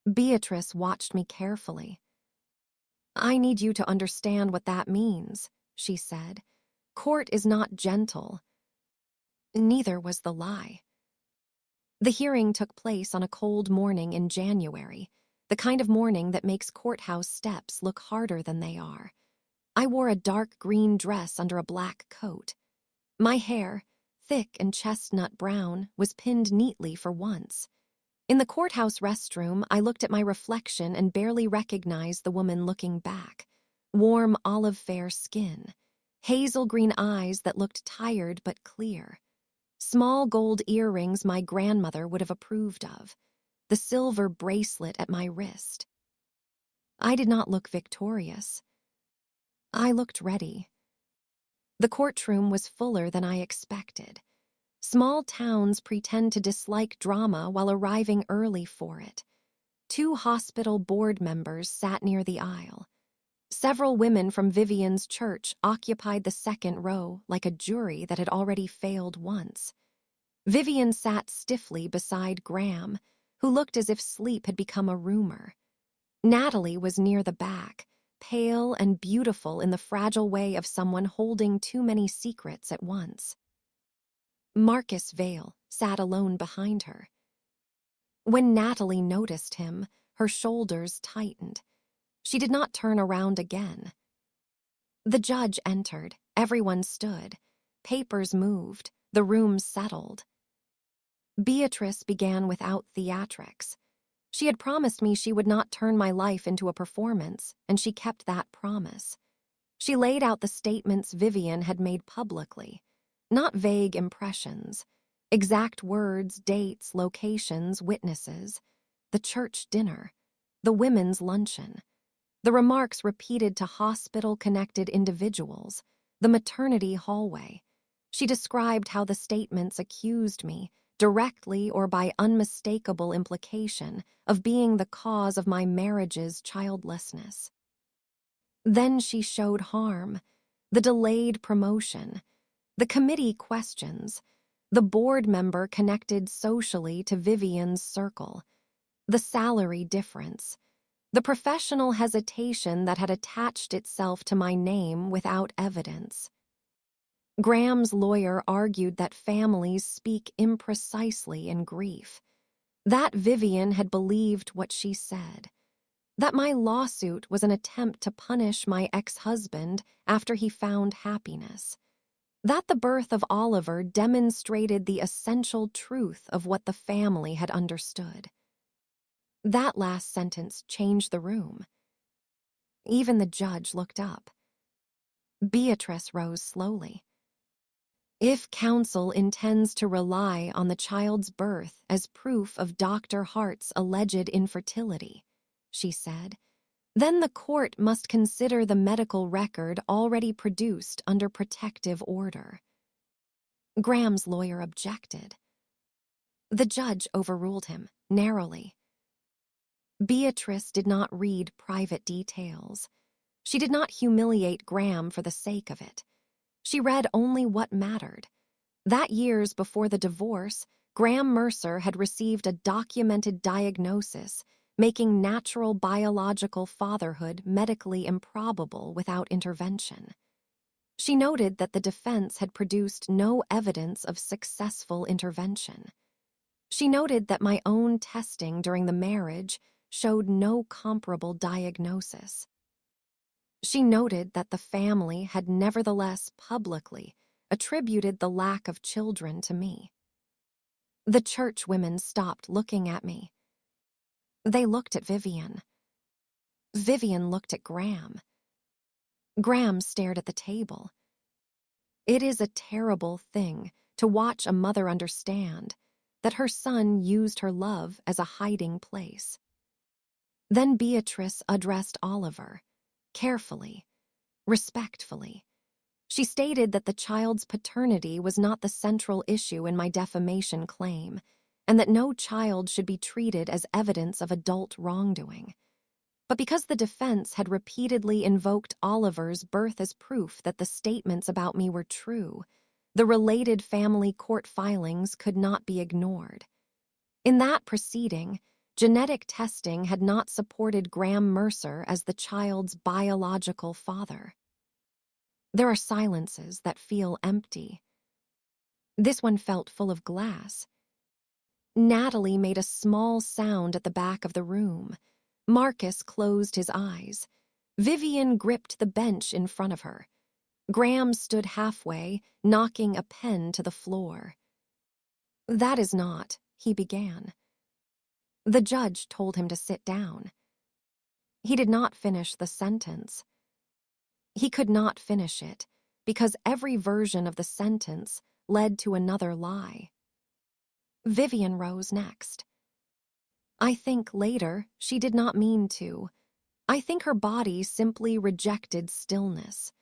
Beatrice watched me carefully. "I need you to understand what that means," she said. "Court is not gentle." Neither was the lie. The hearing took place on a cold morning in January, the kind of morning that makes courthouse steps look harder than they are. I wore a dark green dress under a black coat. My hair, thick and chestnut brown, was pinned neatly for once. In the courthouse restroom, I looked at my reflection and barely recognized the woman looking back. Warm olive-fair skin, hazel green eyes that looked tired but clear. Small gold earrings my grandmother would have approved of. The silver bracelet at my wrist. I did not look victorious. I looked ready. The courtroom was fuller than I expected. Small towns pretend to dislike drama while arriving early for it. 2 hospital board members sat near the aisle. Several women from Vivian's church occupied the second row like a jury that had already failed once. Vivian sat stiffly beside Graham, who looked as if sleep had become a rumor. Natalie was near the back, pale and beautiful in the fragile way of someone holding too many secrets at once. Marcus Vale sat alone behind her. When Natalie noticed him, her shoulders tightened. She did not turn around again. The judge entered. Everyone stood. Papers moved. The room settled. Beatrice began without theatrics. She had promised me she would not turn my life into a performance, and she kept that promise. She laid out the statements Vivian had made publicly, not vague impressions, exact words, dates, locations, witnesses, the church dinner, the women's luncheon, the remarks repeated to hospital-connected individuals, the maternity hallway. She described how the statements accused me, directly or by unmistakable implication, of being the cause of my marriage's childlessness. Then she showed harm, the delayed promotion, the committee questions, the board member connected socially to Vivian's circle, the salary difference, the professional hesitation that had attached itself to my name without evidence. Graham's lawyer argued that families speak imprecisely in grief, that Vivian had believed what she said, that my lawsuit was an attempt to punish my ex-husband after he found happiness, that the birth of Oliver demonstrated the essential truth of what the family had understood. That last sentence changed the room. Even the judge looked up. Beatrice rose slowly. If counsel intends to rely on the child's birth as proof of Dr. Hart's alleged infertility, she said, then the court must consider the medical record already produced under protective order. Graham's lawyer objected. The judge overruled him, narrowly. Beatrice did not read private details. She did not humiliate Graham for the sake of it. She read only what mattered. That years before the divorce, Graham Mercer had received a documented diagnosis, making natural biological fatherhood medically improbable without intervention. She noted that the defense had produced no evidence of successful intervention. She noted that my own testing during the marriage showed no comparable diagnosis. She noted that the family had nevertheless publicly attributed the lack of children to me. The church women stopped looking at me. They looked at Vivian. Vivian looked at Graham. Graham stared at the table. It is a terrible thing to watch a mother understand that her son used her love as a hiding place. Then Beatrice addressed Oliver, carefully, respectfully. She stated that the child's paternity was not the central issue in my defamation claim, and that no child should be treated as evidence of adult wrongdoing. But because the defense had repeatedly invoked Oliver's birth as proof that the statements about me were true, the related family court filings could not be ignored. In that proceeding, genetic testing had not supported Graham Mercer as the child's biological father. There are silences that feel empty. This one felt full of glass. Natalie made a small sound at the back of the room. Marcus closed his eyes. Vivian gripped the bench in front of her. Graham stood halfway, knocking a pen to the floor. "That is not," he began. The judge told him to sit down. He did not finish the sentence. He could not finish it, because every version of the sentence led to another lie. Vivian rose next. I think later she did not mean to. I think her body simply rejected stillness.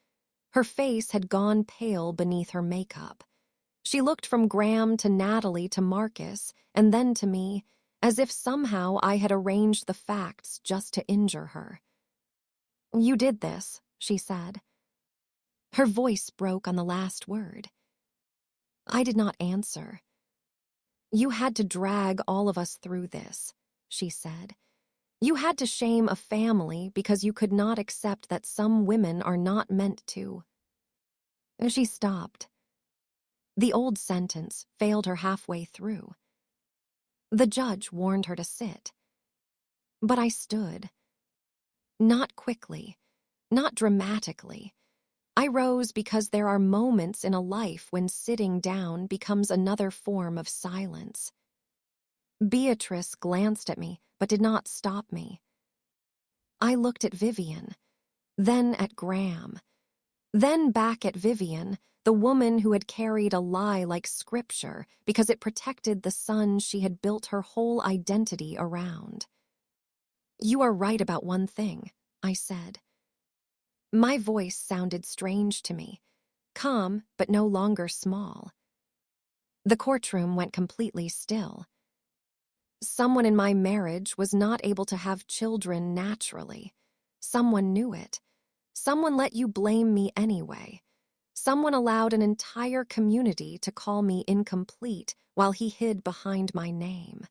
Her face had gone pale beneath her makeup. She looked from Graham to Natalie to Marcus, and then to me, as if somehow I had arranged the facts just to injure her. "You did this," she said. Her voice broke on the last word. I did not answer. "You had to drag all of us through this," she said. "You had to shame a family because you could not accept that some women are not meant to." She stopped. The old sentence failed her halfway through. The judge warned her to sit. But I stood. Not quickly, not dramatically. I rose because there are moments in a life when sitting down becomes another form of silence. Beatrice glanced at me, but did not stop me. I looked at Vivian, then at Graham, then back at Vivian, the woman who had carried a lie like scripture because it protected the son she had built her whole identity around. "You are right about one thing," I said. My voice sounded strange to me, calm but no longer small. The courtroom went completely still. Someone in my marriage was not able to have children naturally. Someone knew it. Someone let you blame me anyway. Someone allowed an entire community to call me incomplete while he hid behind my name.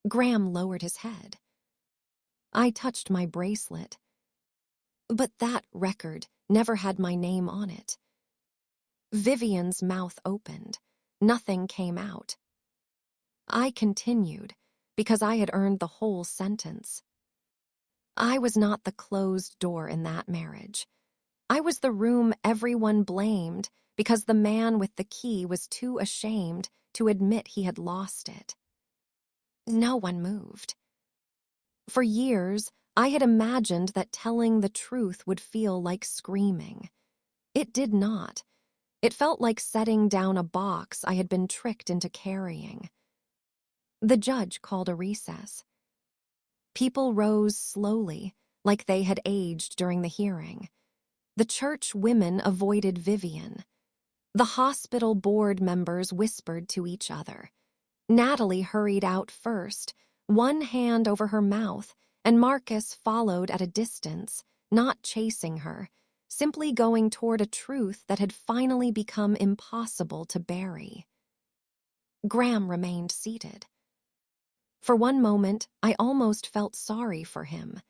Graham lowered his head. I touched my bracelet. But that record never had my name on it. Vivian's mouth opened. Nothing came out. I continued, because I had earned the whole sentence. I was not the closed door in that marriage. I was the room everyone blamed because the man with the key was too ashamed to admit he had lost it. No one moved. For years, I had imagined that telling the truth would feel like screaming. It did not. It felt like setting down a box I had been tricked into carrying. The judge called a recess. People rose slowly, like they had aged during the hearing. The church women avoided Vivian. The hospital board members whispered to each other. Natalie hurried out first, one hand over her mouth, and Marcus followed at a distance, not chasing her, simply going toward a truth that had finally become impossible to bury. Graham remained seated. For one moment, I almost felt sorry for him,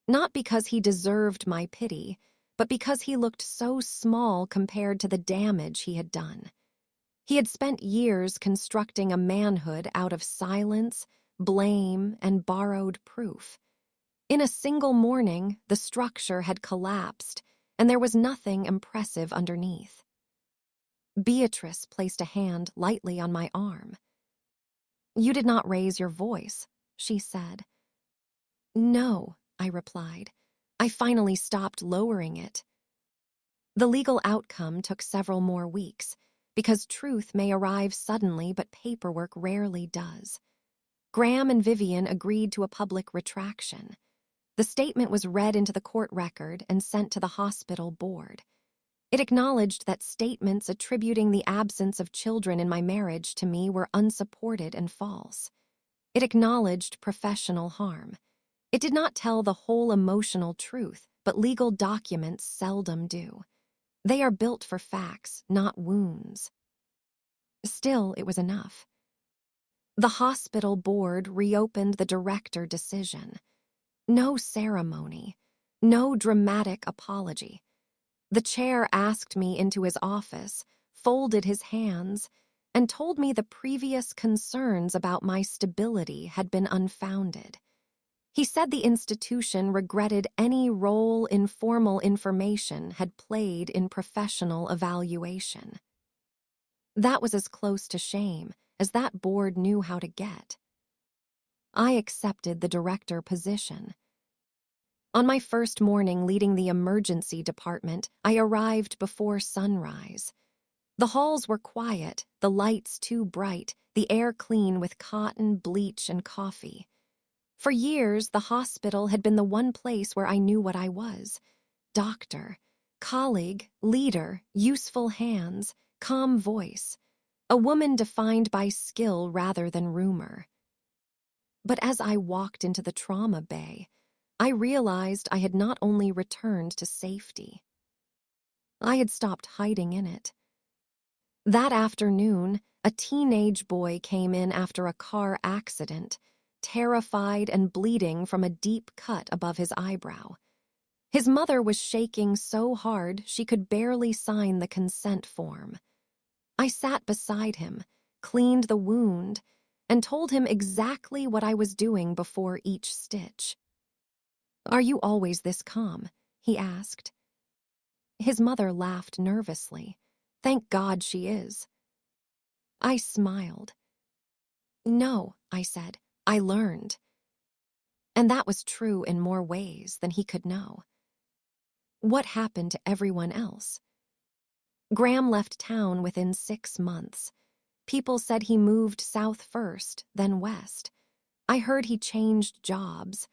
not because he deserved my pity, but because he looked so small compared to the damage he had done. He had spent years constructing a manhood out of silence, blame, and borrowed proof. In a single morning, the structure had collapsed, and there was nothing impressive underneath. Beatrice placed a hand lightly on my arm. "You did not raise your voice," she said. "No," I replied. I finally stopped lowering it. The legal outcome took several more weeks, because truth may arrive suddenly, but paperwork rarely does. Graham and Vivian agreed to a public retraction. The statement was read into the court record and sent to the hospital board. It acknowledged that statements attributing the absence of children in my marriage to me were unsupported and false. It acknowledged professional harm. It did not tell the whole emotional truth, but legal documents seldom do. They are built for facts, not wounds. Still, it was enough. The hospital board reopened the director decision. No ceremony, no dramatic apology. The chair asked me into his office, folded his hands, and told me the previous concerns about my stability had been unfounded. He said the institution regretted any role informal information had played in professional evaluation. That was as close to shame as that board knew how to get. I accepted the director position. On my first morning leading the emergency department, I arrived before sunrise. The halls were quiet, the lights too bright, the air clean with cotton, bleach, and coffee. For years, the hospital had been the one place where I knew what I was. Doctor, colleague, leader, useful hands, calm voice. A woman defined by skill rather than rumor. But as I walked into the trauma bay, I realized I had not only returned to safety. I had stopped hiding in it. That afternoon, a teenage boy came in after a car accident, terrified and bleeding from a deep cut above his eyebrow. His mother was shaking so hard she could barely sign the consent form. I sat beside him, cleaned the wound, and told him exactly what I was doing before each stitch. "Are you always this calm?" he asked. His mother laughed nervously. "Thank God she is." I smiled. "No," I said, "I learned." And that was true in more ways than he could know. What happened to everyone else? Graham left town within 6 months. People said he moved south first, then west. I heard he changed jobs.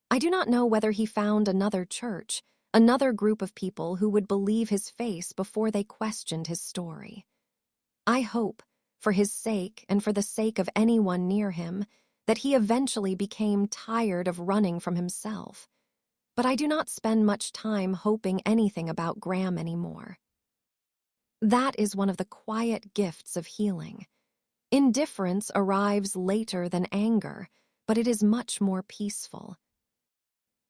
I do not know whether he found another church, another group of people who would believe his face before they questioned his story. I hope, for his sake and for the sake of anyone near him, that he eventually became tired of running from himself. But I do not spend much time hoping anything about Graham anymore. That is one of the quiet gifts of healing. Indifference arrives later than anger, but it is much more peaceful.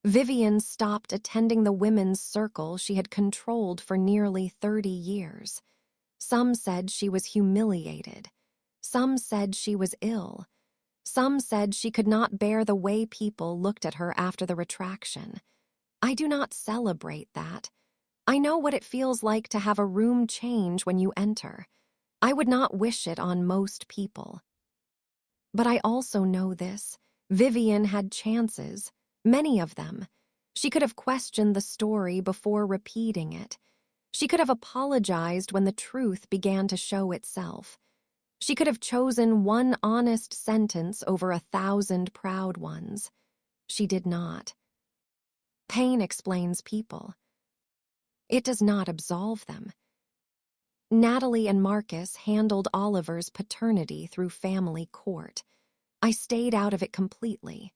Vivian stopped attending the women's circle she had controlled for nearly 30 years. Some said she was humiliated. Some said she was ill. Some said she could not bear the way people looked at her after the retraction. I do not celebrate that. I know what it feels like to have a room change when you enter. I would not wish it on most people. But I also know this. Vivian had chances, many of them. She could have questioned the story before repeating it. She could have apologized when the truth began to show itself. She could have chosen one honest sentence over 1,000 proud ones. She did not. Pain explains people. It does not absolve them. Natalie and Marcus handled Oliver's paternity through family court. I stayed out of it completely.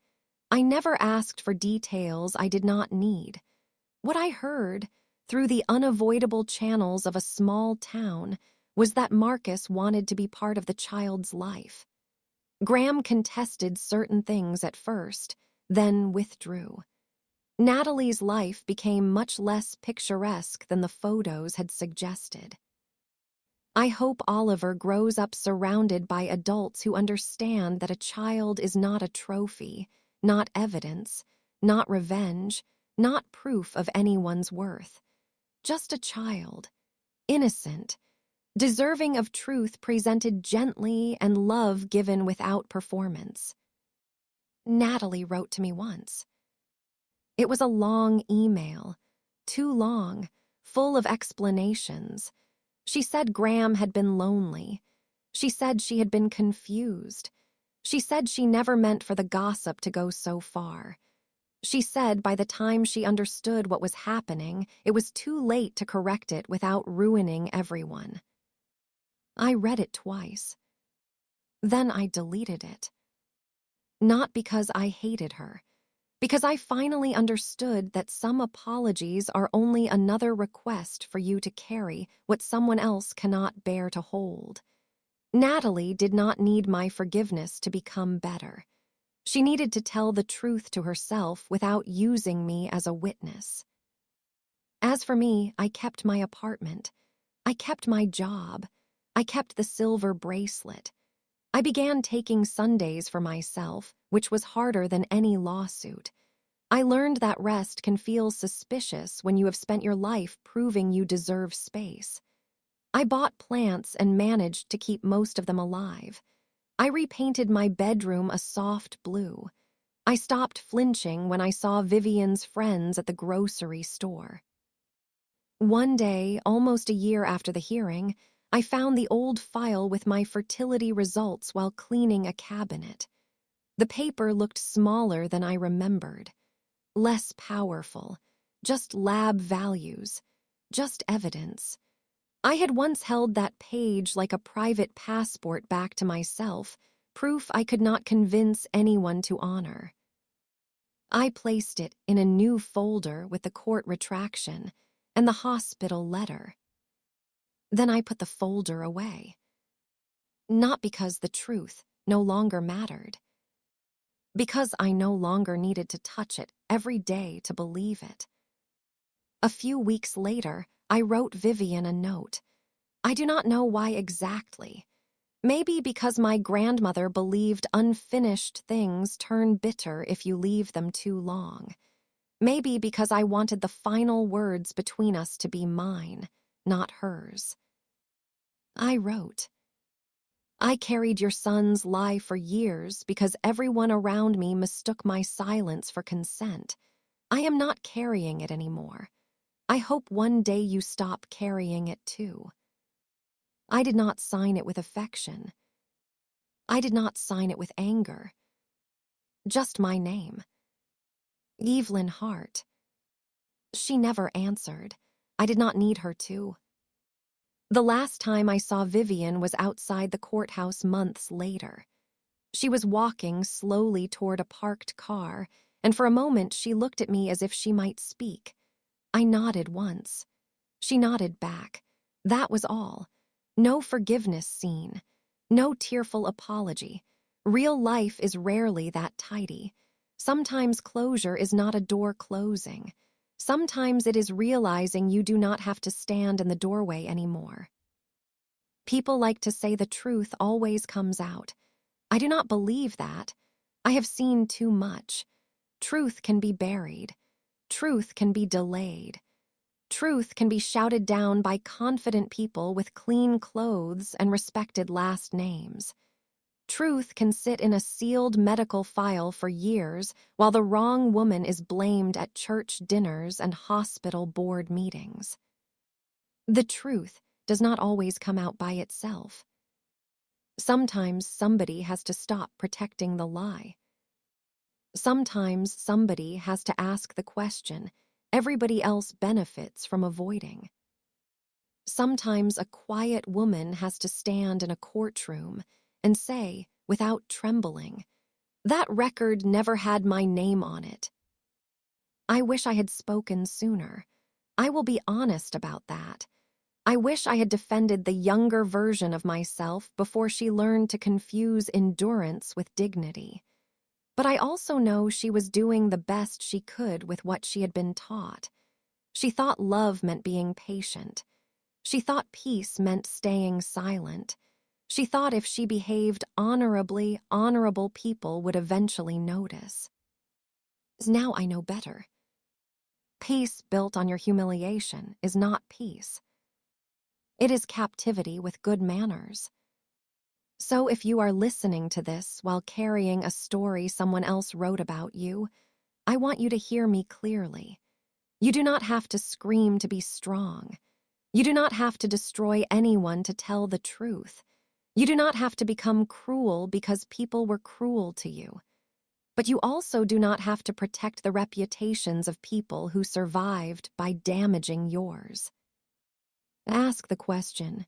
I never asked for details I did not need. What I heard, through the unavoidable channels of a small town, was that Marcus wanted to be part of the child's life. Graham contested certain things at first, then withdrew. Natalie's life became much less picturesque than the photos had suggested. I hope Oliver grows up surrounded by adults who understand that a child is not a trophy, not evidence, not revenge, not proof of anyone's worth. Just a child, innocent, deserving of truth presented gently and love given without performance. Natalie wrote to me once. It was a long email, too long, full of explanations. She said Graham had been lonely. She said she had been confused. She said she never meant for the gossip to go so far. She said by the time she understood what was happening, it was too late to correct it without ruining everyone. I read it twice. Then I deleted it. Not because I hated her, because I finally understood that some apologies are only another request for you to carry what someone else cannot bear to hold. Natalie did not need my forgiveness to become better. She needed to tell the truth to herself without using me as a witness. As for me, I kept my apartment. I kept my job. I kept the silver bracelet. I began taking Sundays for myself, which was harder than any lawsuit. I learned that rest can feel suspicious when you have spent your life proving you deserve space. I bought plants and managed to keep most of them alive. I repainted my bedroom a soft blue. I stopped flinching when I saw Vivian's friends at the grocery store. One day, almost a year after the hearing, I found the old file with my fertility results while cleaning a cabinet. The paper looked smaller than I remembered. Less powerful, just lab values, just evidence. I had once held that page like a private passport back to myself, proof I could not convince anyone to honor. I placed it in a new folder with the court retraction and the hospital letter. Then I put the folder away. Not because the truth no longer mattered. Because I no longer needed to touch it every day to believe it. A few weeks later, I wrote Vivian a note. I do not know why exactly. Maybe because my grandmother believed unfinished things turn bitter if you leave them too long. Maybe because I wanted the final words between us to be mine, not hers. I wrote, I carried your son's lie for years because everyone around me mistook my silence for consent. I am not carrying it anymore. I hope one day you stop carrying it too. I did not sign it with affection. I did not sign it with anger. Just my name. Evelyn Hart. She never answered. I did not need her to. The last time I saw Vivian was outside the courthouse months later. She was walking slowly toward a parked car, and for a moment she looked at me as if she might speak. I nodded once. She nodded back. That was all. No forgiveness scene. No tearful apology. Real life is rarely that tidy. Sometimes closure is not a door closing. Sometimes it is realizing you do not have to stand in the doorway anymore. People like to say the truth always comes out. I do not believe that. I have seen too much. Truth can be buried. Truth can be delayed. Truth can be shouted down by confident people with clean clothes and respected last names. Truth can sit in a sealed medical file for years while the wrong woman is blamed at church dinners and hospital board meetings. The truth does not always come out by itself. Sometimes somebody has to stop protecting the lie. Sometimes somebody has to ask the question everybody else benefits from avoiding. Sometimes a quiet woman has to stand in a courtroom and say, without trembling, "That record never had my name on it." I wish I had spoken sooner. I will be honest about that. I wish I had defended the younger version of myself before she learned to confuse endurance with dignity. But I also know she was doing the best she could with what she had been taught. She thought love meant being patient. She thought peace meant staying silent. She thought if she behaved honorably, honorable people would eventually notice. Now I know better. Peace built on your humiliation is not peace. It is captivity with good manners. So if you are listening to this while carrying a story someone else wrote about you, I want you to hear me clearly. You do not have to scream to be strong. You do not have to destroy anyone to tell the truth. You do not have to become cruel because people were cruel to you. But you also do not have to protect the reputations of people who survived by damaging yours. Ask the question.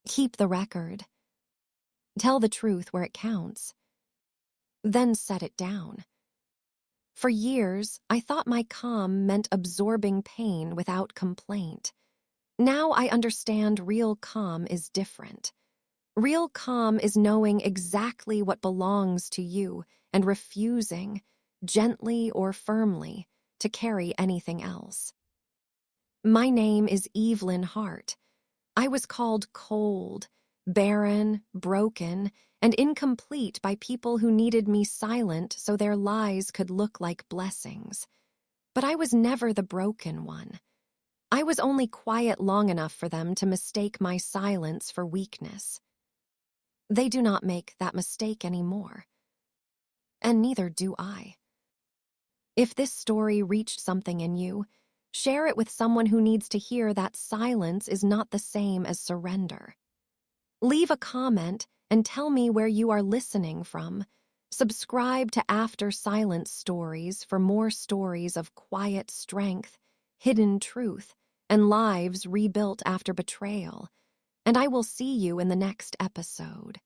Keep the record. Tell the truth where it counts. Then set it down. For years, I thought my calm meant absorbing pain without complaint. Now I understand real calm is different. Real calm is knowing exactly what belongs to you and refusing, gently or firmly, to carry anything else. My name is Evelyn Hart. I was called cold, barren, broken, and incomplete by people who needed me silent so their lies could look like blessings. But I was never the broken one. I was only quiet long enough for them to mistake my silence for weakness. They do not make that mistake anymore. And neither do I. If this story reached something in you, share it with someone who needs to hear that silence is not the same as surrender. Leave a comment and tell me where you are listening from. Subscribe to After Silence Stories for more stories of quiet strength, hidden truth, and lives rebuilt after betrayal. And I will see you in the next episode.